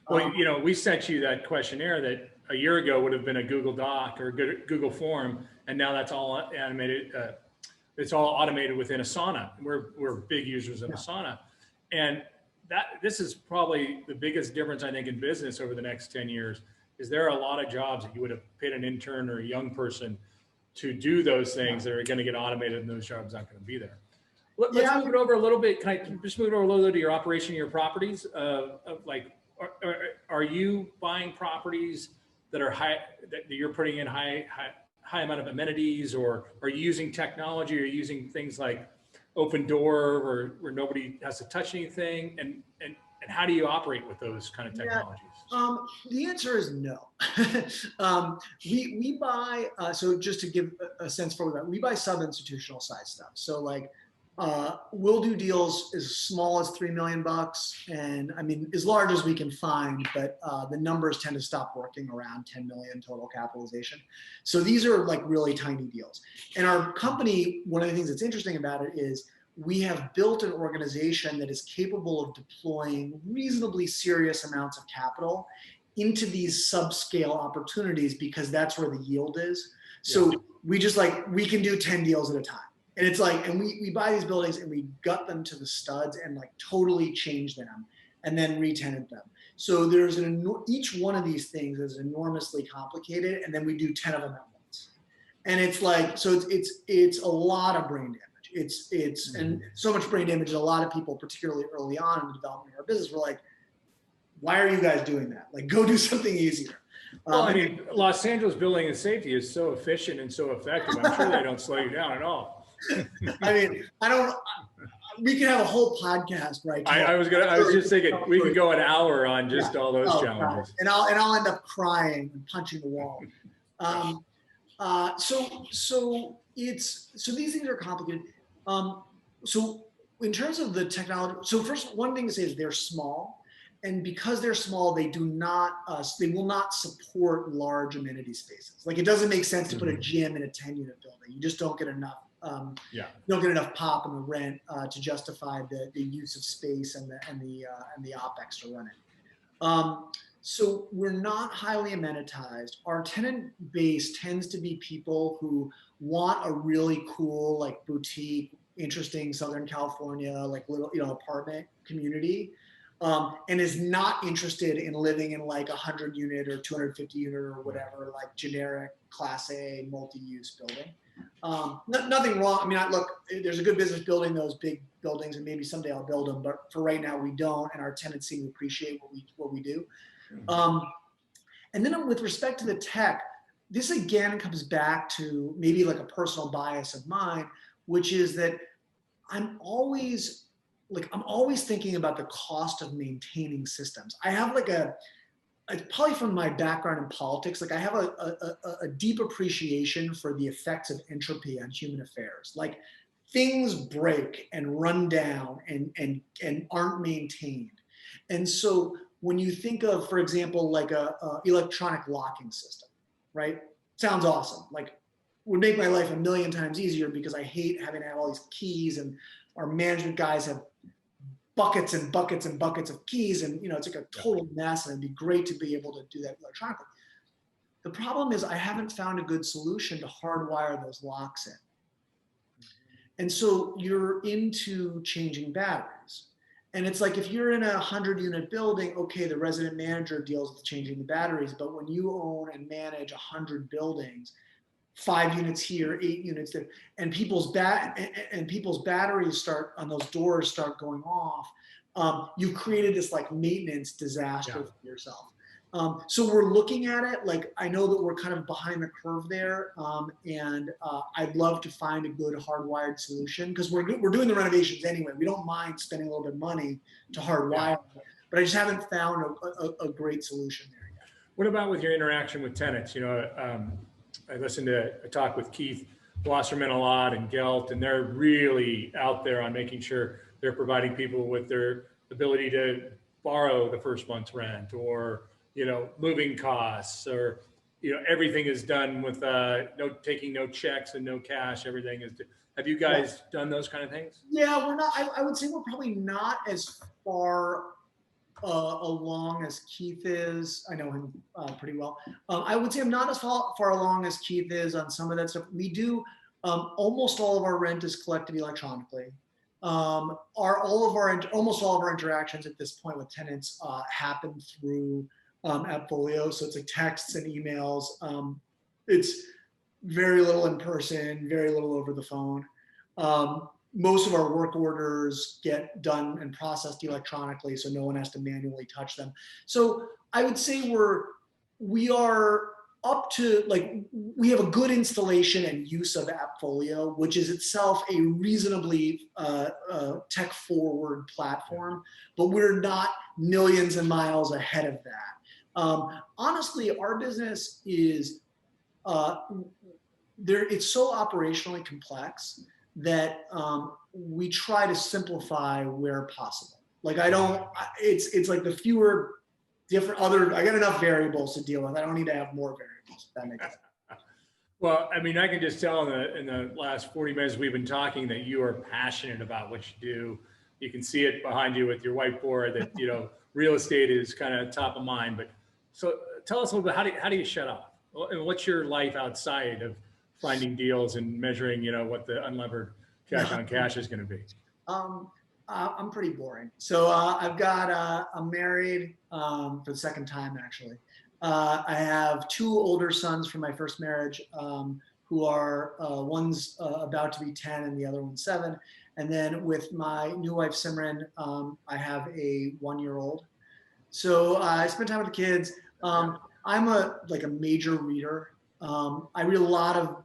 Well, we sent you that questionnaire that a year ago would have been a Google Doc or Google form, and now that's all animated. It's all automated within Asana. We're big users of Asana, and this is probably the biggest difference I think in business over the next 10 years. Is there are a lot of jobs that you would have paid an intern or a young person to do those things that are going to get automated, and those jobs aren't going to be there. Let's move it over a little bit. Can I just move it over a little bit to your operation of your properties? Are you buying properties that are that you're putting in high amount of amenities, or are you using technology? Or using things like open door where nobody has to touch anything? And how do you operate with those kind of technologies? The answer is no. We buy, so just to give a sense for that, we buy sub-institutional size stuff. So like, we'll do deals as small as $3 million, and I mean, as large as we can find, but the numbers tend to stop working around 10 million total capitalization. So these are like really tiny deals. And our company, one of the things that's interesting about it is we have built an organization that is capable of deploying reasonably serious amounts of capital into these subscale opportunities, because that's where the yield is. So we can do 10 deals at a time. And it's like, and we buy these buildings and we gut them to the studs and like totally change them and then re-tenant them. So there's each one of these things is enormously complicated, and then we do 10 of them at once. And it's like, so it's a lot of brain damage. And so much brain damage that a lot of people, particularly early on in the development of our business, were like, why are you guys doing that? Like, go do something easier. Well, I mean, Los Angeles building and safety is so efficient and so effective. I'm sure they don't slow you down at all. I mean, we could have a whole podcast, right? I was just thinking we could go an hour on just all those challenges. And I'll end up crying and punching the wall. So these things are complicated. So in terms of the technology, so first, one thing to say is they're small, and because they're small, they will not support large amenity spaces. Like, it doesn't make sense to put a gym in a 10-unit building. You just don't get enough. You don't get enough pop in the rent to justify the use of space and the OpEx to run it. So we're not highly amenitized. Our tenant base tends to be people who want a really cool, like, boutique, interesting Southern California, like, little, apartment community, and is not interested in living in like 100-unit or 250-unit or whatever, like, generic Class A multi-use building. Nothing wrong. I mean, look, there's a good business building those big buildings, and maybe someday I'll build them, but for right now we don't, and our tenants seem to appreciate what we do. And then with respect to the tech, this again comes back to maybe like a personal bias of mine, which is that I'm always thinking about the cost of maintaining systems. I have like probably from my background in politics, like I have a deep appreciation for the effects of entropy on human affairs. Like, things break and run down and aren't maintained. And so when you think of, for example, like a electronic locking system, right? Sounds awesome. Like, would make my life a million times easier, because I hate having to have all these keys, and our management guys have buckets and buckets and buckets of keys, and it's like a total mess, and it'd be great to be able to do that electronically. The problem is I haven't found a good solution to hardwire those locks in. And so you're into changing batteries. And it's like, if you're in a 100-unit building, okay, the resident manager deals with changing the batteries, but when you own and manage 100 buildings, 5 units here, 8 units there, and people's batteries start on those doors start going off, you've created this like maintenance disaster for yourself. So we're looking at it. Like, I know that we're kind of behind the curve there, and I'd love to find a good hardwired solution, because we're doing the renovations anyway. We don't mind spending a little bit of money to hardwire, but I just haven't found a great solution there yet. What about with your interaction with tenants? I listened to a talk with Keith Wasserman a lot, and Gelt, and they're really out there on making sure they're providing people with their ability to borrow the first month's rent, or moving costs, or everything is done with taking no checks and no cash. Everything is Have you guys done those kind of things? Yeah, we're not. I would say we're probably not as far along as Keith is. I know him pretty well. I would say I'm not as far along as Keith is on some of that stuff. We do almost all of our rent is collected electronically. Almost all of our interactions at this point with tenants happen through AppFolio. So it's like texts and emails. It's very little in person, very little over the phone. Most of our work orders get done and processed electronically, so no one has to manually touch them. So I would say we are up to, like, we have a good installation and use of AppFolio, which is itself a reasonably tech forward platform, but we're not millions of miles ahead of that. Honestly, our business is it's so operationally complex that we try to simplify where possible. Like it's like the fewer different I got enough variables to deal with. I don't need to have more variables, if that makes sense. Well, I mean, I can just tell in the last 40 minutes we've been talking that you are passionate about what you do. You can see it behind you with your whiteboard that, real estate is kind of top of mind. But so tell us a little bit, how do you shut off? What's your life outside of finding deals and measuring, what the unlevered cash on cash is going to be? I'm pretty boring. So I'm married for the second time, actually. I have two older sons from my first marriage who are, one's about to be 10 and the other one's 7. And then with my new wife, Simran, I have a 1-year-old. So I spend time with the kids. I'm a major reader. I read a lot of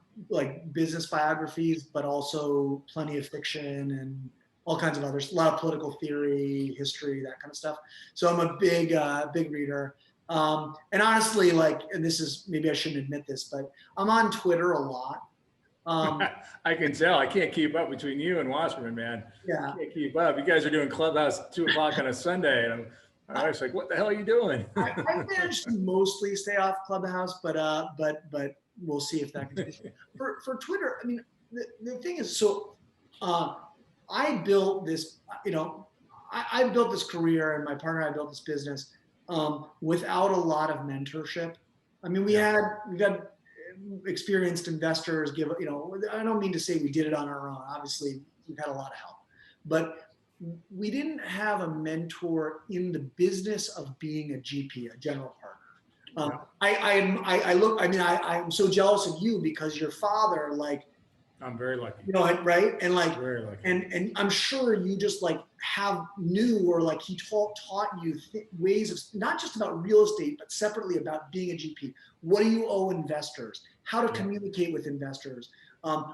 business biographies, but also plenty of fiction and all kinds of others, a lot of political theory, history, that kind of stuff. So I'm a big reader. And honestly, and this is, maybe I shouldn't admit this, but I'm on Twitter a lot. I can tell. I can't keep up between you and Wasserman, man. Yeah. I can't keep up. You guys are doing Clubhouse 2:00 on a Sunday, and I was like, what the hell are you doing? I managed to mostly stay off Clubhouse, but we'll see if that continues. For Twitter, I mean, the thing is, so I built this, I built this career, and my partner and I built this business without a lot of mentorship. I mean, we got experienced investors give, I don't mean to say we did it on our own. Obviously, we've had a lot of help, but we didn't have a mentor in the business of being a GP, a general partner. I'm so jealous of you because your father, I'm very lucky. Right? And very lucky. And I'm sure you just knew, or he taught you ways of, not just about real estate, but separately about being a GP. What do you owe investors? How to communicate with investors?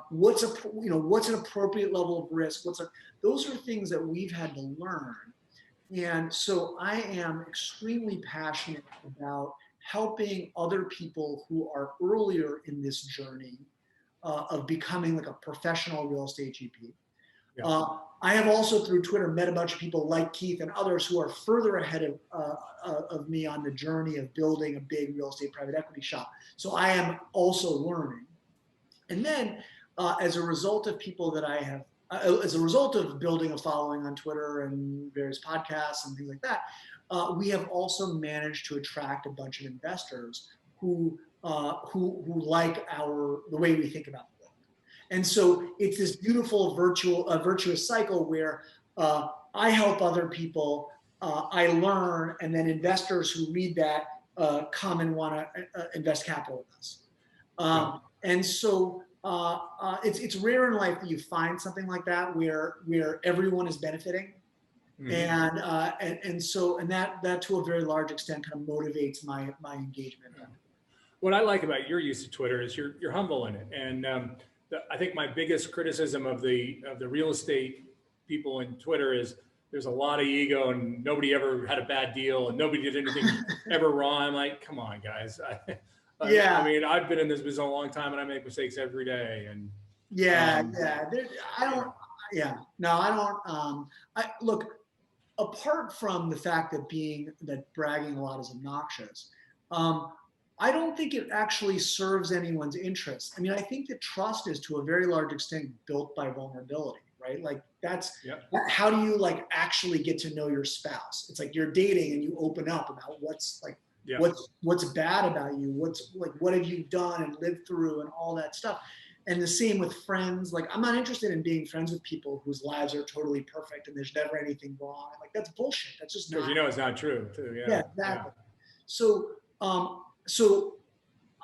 What's an appropriate level of risk? Those are things that we've had to learn. And so I am extremely passionate about helping other people who are earlier in this journey of becoming a professional real estate GP. Yeah. I have also, through Twitter, met a bunch of people like Keith and others who are further ahead of me on the journey of building a big real estate private equity shop. So I am also learning. And then as a result of people that I have, as a result of building a following on Twitter and various podcasts and things like that, we have also managed to attract a bunch of investors who like the way we think about the world. And so it's this beautiful virtuous cycle where I help other people, I learn, and then investors who read that come and want to invest capital with us. And so it's rare in life that you find something like that where everyone is benefiting. Mm-hmm. And so that to a very large extent kind of motivates my engagement. Yeah. What I like about your use of Twitter is you're humble in it, and I think my biggest criticism of the real estate people in Twitter is there's a lot of ego and nobody ever had a bad deal and nobody did anything ever wrong. I'm like, come on, guys. I mean, I've been in this business a long time and I make mistakes every day. And look, apart from the fact that bragging a lot is obnoxious, I don't think it actually serves anyone's interest. I mean, I think that trust is to a very large extent built by vulnerability, right? Like how do you like actually get to know your spouse? It's like you're dating and you open up about what's like, what's bad about you, what's like, what have you done and lived through and all that stuff. And the same with friends. Like, I'm not interested in being friends with people whose lives are totally perfect and there's never anything wrong. Like, that's bullshit. That's just not. Because it's not true too. Yeah, exactly. So,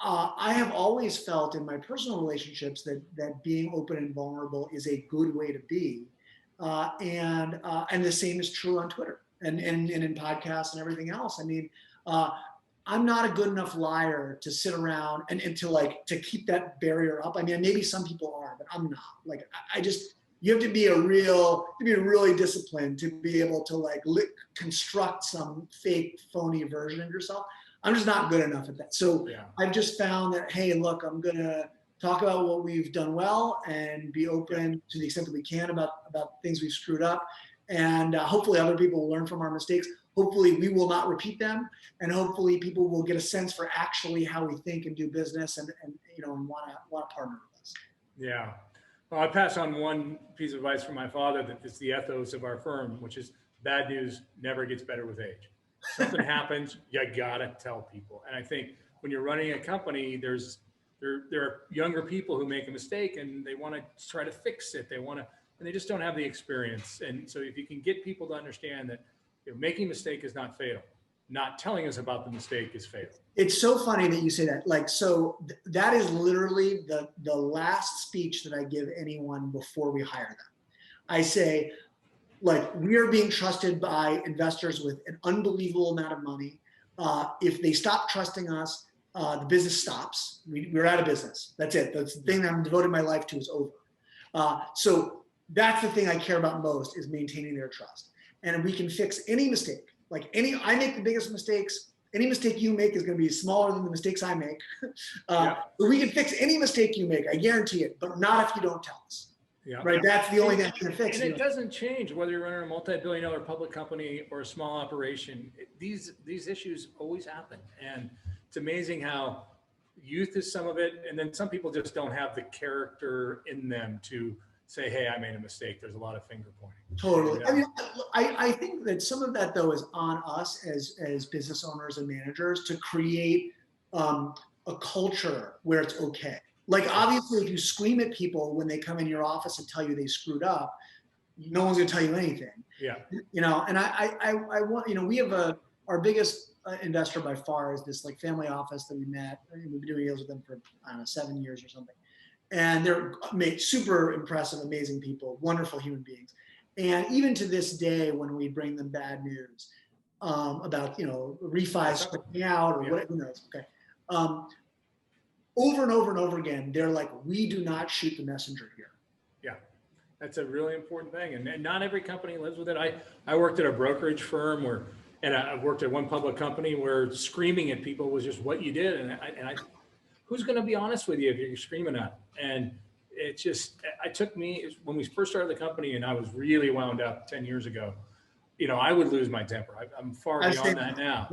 I have always felt in my personal relationships that being open and vulnerable is a good way to be, and the same is true on Twitter and in podcasts and everything else. I mean, I'm not a good enough liar to sit around and to keep that barrier up. I mean, maybe some people are, but I'm not. Like, I just, you have to be really disciplined to be able to construct some fake, phony version of yourself. I'm just not good enough at that. So I've just found that, hey, look, I'm going to talk about what we've done well and be open to the extent that we can about things we've screwed up. And hopefully other people will learn from our mistakes. Hopefully we will not repeat them. And hopefully people will get a sense for actually how we think and do business and want to partner with us. Yeah. Well, I pass on one piece of advice from my father that it's the ethos of our firm, which is bad news never gets better with age. Something happens, you gotta tell people. And I think when you're running a company, there are younger people who make a mistake and they want to try to fix it. And they just don't have the experience. And so if you can get people to understand that making a mistake is not fatal, not telling us about the mistake is fatal. It's so funny that you say that. Like, so that is literally the last speech that I give anyone before we hire them. I say, like, we are being trusted by investors with an unbelievable amount of money. If they stop trusting us, the business stops. We're out of business. That's it. That's the thing that I'm devoting my life to is over. So that's the thing I care about most, is maintaining their trust. And we can fix any mistake. I make the biggest mistakes. Any mistake you make is going to be smaller than the mistakes I make. But we can fix any mistake you make. I guarantee it, but not if you don't tell us. Yeah. Right. That's the only thing that can fix it. And it doesn't change whether you're running a multi-billion-dollar public company or a small operation. These issues always happen. And it's amazing how youth is some of it. And then some people just don't have the character in them to say, hey, I made a mistake. There's a lot of finger pointing. Totally. I mean, I think that some of that, though, is on us as business owners and managers to create a culture where it's okay. Like, obviously, if you scream at people when they come in your office and tell you they screwed up, no one's going to tell you anything. Yeah. And I want, we have our biggest investor by far is this family office that we met. We've been doing deals with them for, I don't know, 7 years or something. And they're super impressive, amazing people, wonderful human beings. And even to this day, when we bring them bad news about, refis coming out or whatever, who knows, okay. Over and over and over again, they're like, we do not shoot the messenger here. Yeah, that's a really important thing. And not every company lives with it. I worked at a brokerage firm and I worked at one public company where screaming at people was just what you did. And I who's going to be honest with you if you're screaming at them? And it took me, when we first started the company and I was really wound up 10 years ago, I would lose my temper. I'm far beyond that now.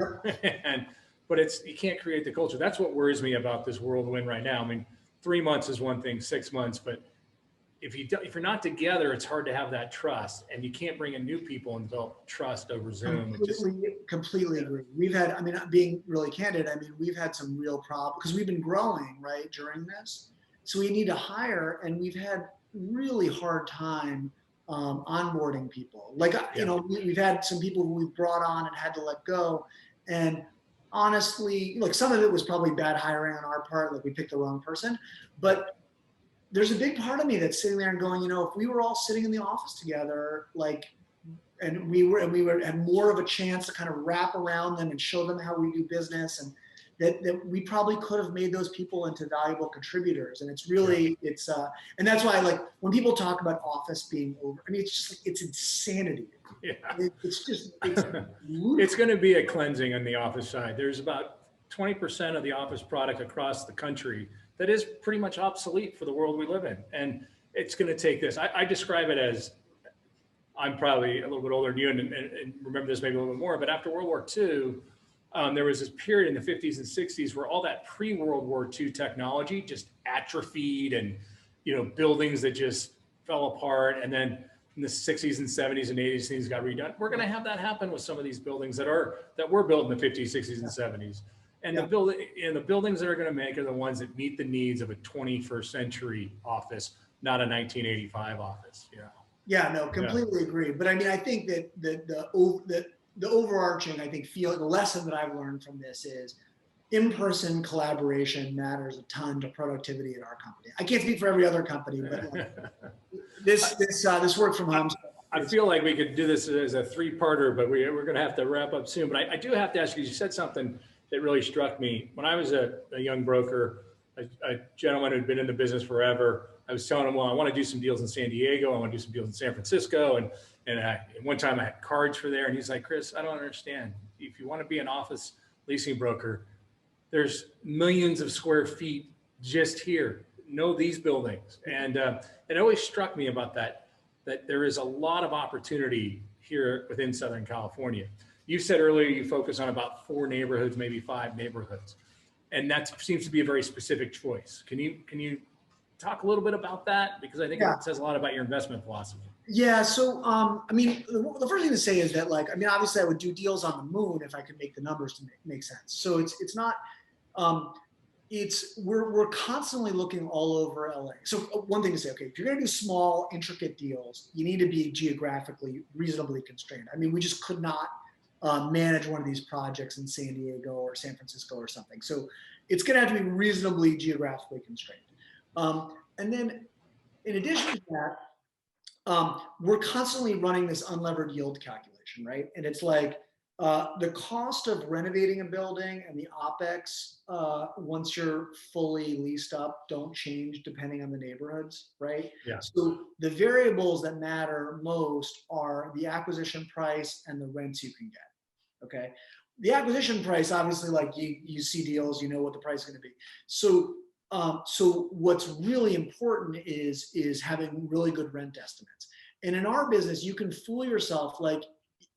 But you can't create the culture. That's what worries me about this whirlwind right now. I mean, 3 months is one thing, 6 months, but if you're not together, it's hard to have that trust, and you can't bring in new people and develop trust over Zoom. Completely agree. We've had, being really candid, we've had some real problems because we've been growing right during this. So we need to hire, and we've had really hard time onboarding people. We've had some people who we've brought on and had to let go, and honestly, look, some of it was probably bad hiring on our part, like we picked the wrong person, but there's a big part of me that's sitting there and going, if we were all sitting in the office together, and we would have more of a chance to kind of wrap around them and show them how we do business, and that we probably could have made those people into valuable contributors. And it's really, and that's why, when people talk about office being over, it's insanity. Yeah. It's going to be a cleansing on the office side. There's about 20% of the office product across the country that is pretty much obsolete for the world we live in. And it's going to take this. I describe it as, I'm probably a little bit older than you and remember this maybe a little bit more, but after World War II, there was this period in the 50s and 60s where all that pre-World War II technology just atrophied, and buildings that just fell apart. And then in the 60s and 70s and 80s, things got redone. We're going to have that happen with some of these buildings that were built in the 50s, 60s, and 70s. And the buildings that are going to make are the ones that meet the needs of a 21st century office, not a 1985 office. Yeah, no, completely agree. But I mean, I think that the overarching, the lesson that I've learned from this is in-person collaboration matters a ton to productivity at our company. I can't speak for every other company, but this work from home. I feel like we could do this as a three-parter, but we're going to have to wrap up soon. But I do have to ask you, you said something that really struck me. When I was a young broker, a gentleman who'd been in the business forever, I was telling him, well, I want to do some deals in San Diego. I want to do some deals in San Francisco. And one time I had cards for there. And he's like, Chris, I don't understand. If you want to be an office leasing broker, there's millions of square feet just here. Know these buildings. And it always struck me about that there is a lot of opportunity here within Southern California. You said earlier you focus on about 4 neighborhoods, maybe 5 neighborhoods. And that seems to be a very specific choice. Can you talk a little bit about that? Because I think it says a lot about your investment philosophy. Yeah. So, I mean, the first thing to say is that, obviously I would do deals on the moon if I could make the numbers to make sense. So it's not, we're constantly looking all over LA. So one thing to say, okay, if you're going to do small, intricate deals, you need to be geographically reasonably constrained. I mean, we just could not manage one of these projects in San Diego or San Francisco or something. So it's going to have to be reasonably geographically constrained. And then in addition to that, we're constantly running this unlevered yield calculation, right? And it's like the cost of renovating a building and the OpEx once you're fully leased up don't change depending on the neighborhoods, right? Yeah. So the variables that matter most are the acquisition price and the rents you can get. Okay. The acquisition price, obviously, you see deals, you know what the price is going to be. So what's really important is having really good rent estimates. And in our business, you can fool yourself. Like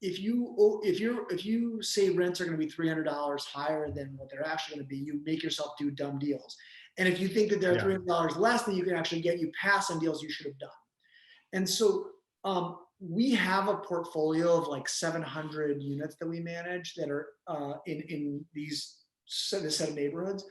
if you say rents are going to be $300 higher than what they're actually going to be, you make yourself do dumb deals. And if you think that they're $300 less than you can actually get, you pass on deals you should have done. And so we have a portfolio of 700 units that we manage that are in this set of neighborhoods.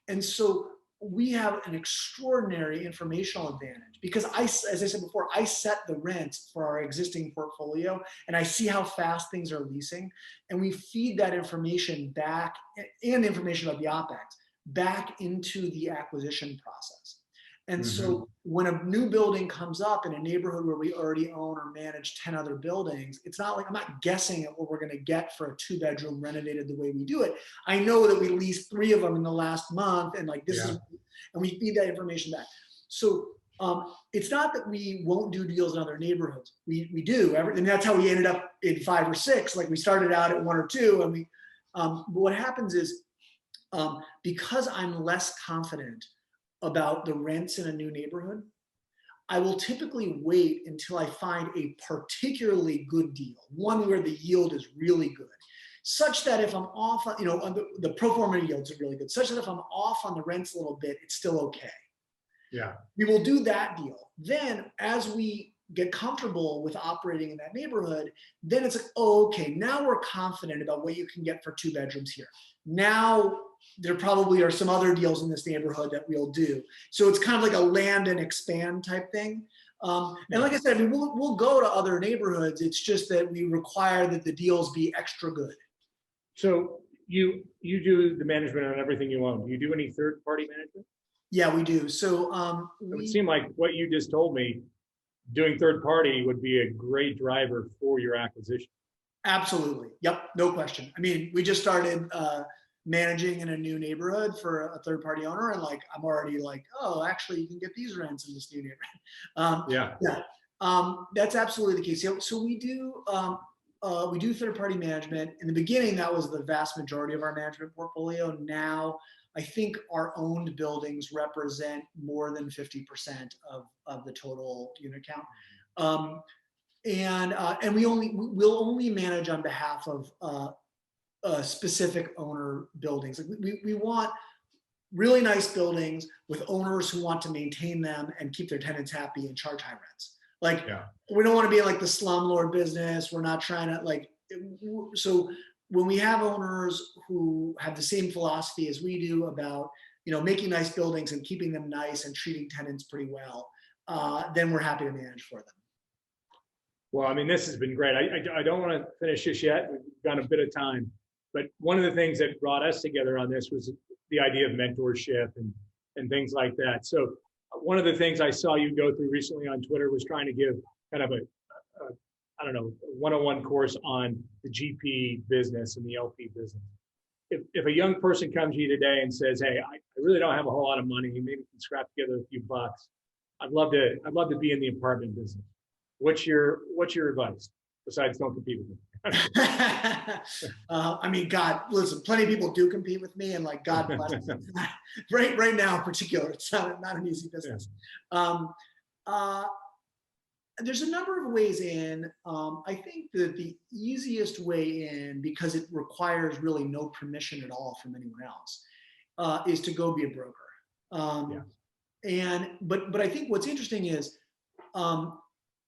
And so we have an extraordinary informational advantage because as I said before, I set the rents for our existing portfolio and I see how fast things are leasing, and we feed that information back and information about the OpEx back into the acquisition process. And so when a new building comes up in a neighborhood where we already own or manage 10 other buildings, it's not like I'm not guessing at what we're going to get for a 2-bedroom renovated the way we do it. I know that we leased 3 of them in the last month, and and we feed that information back. So it's not that we won't do deals in other neighborhoods. We do, and that's how we ended up in 5 or 6. We started out at 1 or 2, and but what happens is because I'm less confident about the rents in a new neighborhood, I will typically wait until I find a particularly good deal, one where the yield is really good, such that if I'm off, on the pro forma yields are really good, such that if I'm off on the rents a little bit, it's still okay. Yeah. We will do that deal. Then as we get comfortable with operating in that neighborhood, then it's like, oh, okay, now we're confident about what you can get for 2 bedrooms here. Now there probably are some other deals in this neighborhood that we'll do. So it's kind of like a land and expand type thing. And like I said, we'll go to other neighborhoods. It's just that we require that the deals be extra good. So you do the management on everything you own. Do you do any third-party management? Yeah, we do. So it would seem like what you just told me, doing third-party would be a great driver for your acquisition. Absolutely. Yep. No question. I mean, we just started managing in a new neighborhood for a third-party owner, and I'm already oh, actually you can get these rents in this new neighborhood. That's absolutely the case. So we do third-party management. In the beginning, that was the vast majority of our management portfolio. Now I think our owned buildings represent more than 50% of the total unit count. And we'll only manage on behalf of specific owner buildings. Like we want really nice buildings with owners who want to maintain them and keep their tenants happy and charge high rents. Like, we don't want to be like the slumlord business. We're not trying to like, so when we have owners who have the same philosophy as we do about, making nice buildings and keeping them nice and treating tenants pretty well, then we're happy to manage for them. Well, I mean, this has been great. I don't want to finish this yet. We've got a bit of time, but one of the things that brought us together on this was the idea of mentorship and things like that. So one of the things I saw you go through recently on Twitter was trying to give kind of a 101 course on the GP business and the LP business. If a young person comes to you today and says, "Hey, I really don't have a whole lot of money, maybe can scrap together a few bucks. I'd love to be in the apartment business." What's your advice besides don't compete with me? I mean, God, listen, plenty of people do compete with me, and like, God bless them. Right now in particular, it's not an easy business. There's a number of ways in. I think that the easiest way in, because it requires really no permission at all from anyone else, is to go be a broker. But I think what's interesting is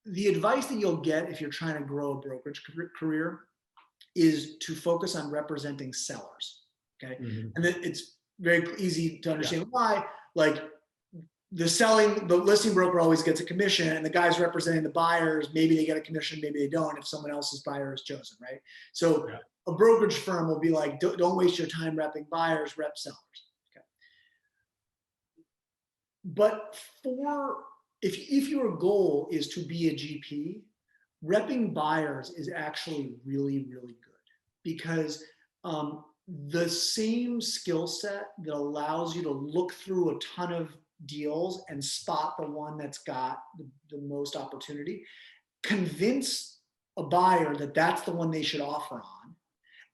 the advice that you'll get if you're trying to grow a brokerage career is to focus on representing sellers. Okay, and it's very easy to understand why. Like, the listing broker always gets a commission, and the guys representing the buyers, maybe they get a commission, maybe they don't, if someone else's buyer is chosen, right? So a brokerage firm will be like, don't waste your time repping buyers, rep sellers. Okay. But if your goal is to be a GP, repping buyers is actually really, really good, because the same skill set that allows you to look through a ton of deals and spot the one that's got the most opportunity, convince a buyer that that's the one they should offer on,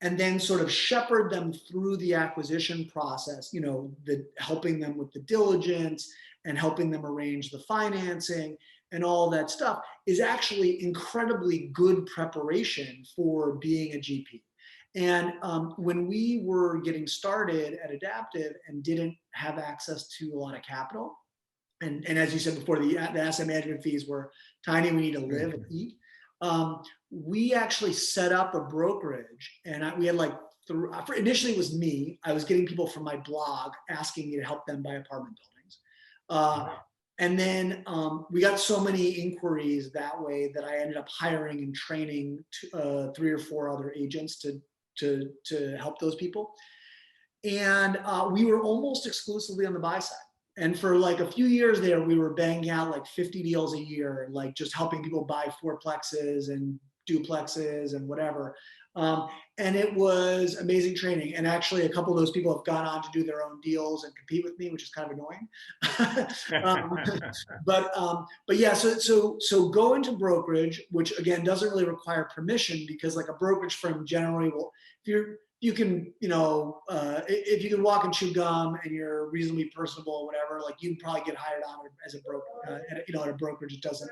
and then sort of shepherd them through the acquisition process, helping them with the diligence and helping them arrange the financing and all that stuff, is actually incredibly good preparation for being a GP. And when we were getting started at Adaptive and didn't have access to a lot of capital, and as you said before, the asset management fees were tiny, we need to live and eat, we actually set up a brokerage, and we had initially it was me. I was getting people from my blog asking me to help them buy apartment buildings. And then we got so many inquiries that way that I ended up hiring and training 3 or 4 other agents to help those people. And we were almost exclusively on the buy side. And for like a few years there, we were banging out like 50 deals a year, like just helping people buy fourplexes and duplexes and whatever. And it was amazing training. And actually a couple of those people have gone on to do their own deals and compete with me, which is kind of annoying. But yeah, so go into brokerage, which again, doesn't really require permission, because like a brokerage firm generally will, if you can walk and chew gum and you're reasonably personable or whatever, like you can probably get hired on as a broker, at a brokerage that doesn't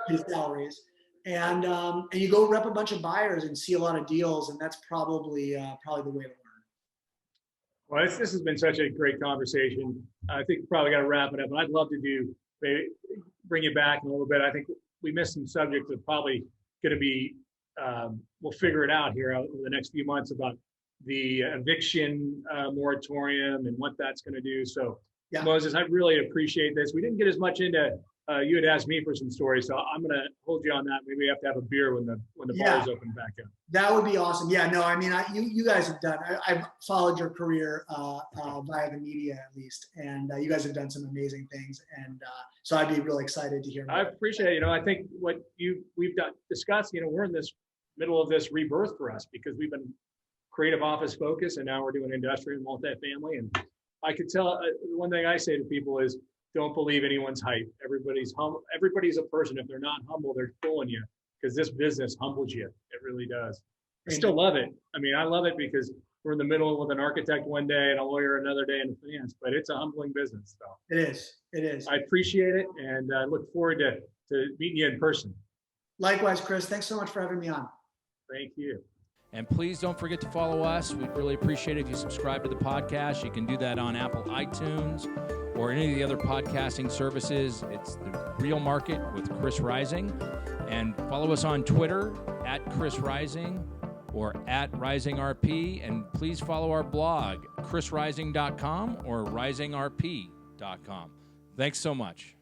pay salaries. And you go rep a bunch of buyers and see a lot of deals, and that's probably the way to learn. Well, this has been such a great conversation. I think we probably got to wrap it up, and I'd love to bring you back in a little bit. I think we missed some subjects that probably going to be, we'll figure it out here over the next few months about the eviction moratorium and what that's going to do. So, Moses, I really appreciate this. We didn't get as much into. You had asked me for some stories, so I'm going to hold you on that. Maybe we have to have a beer when the bars open back up. That would be awesome. Yeah, no, I mean, you guys have done. I've followed your career via the media at least, and you guys have done some amazing things. And so I'd be really excited to hear more. I appreciate it. I think what we've discussed. We're in this middle of this rebirth for us, because we've been creative office focused, and now we're doing industrial multifamily. And I could tell one thing I say to people is, don't believe anyone's hype. Everybody's humble. Everybody's a person. If they're not humble, they're fooling you, because this business humbles you. It really does. I still love it. I mean, I love it because we're in the middle with an architect one day and a lawyer another day in finance, but it's a humbling business. So it is. It is. I appreciate it, and I look forward to meeting you in person. Likewise, Chris. Thanks so much for having me on. Thank you. And please don't forget to follow us. We'd really appreciate it if you subscribe to the podcast. You can do that on Apple iTunes or any of the other podcasting services. It's The Real Market with Chris Rising. And follow us on Twitter at Chris Rising or at RisingRP. And please follow our blog, chrisrising.com or risingrp.com. Thanks so much.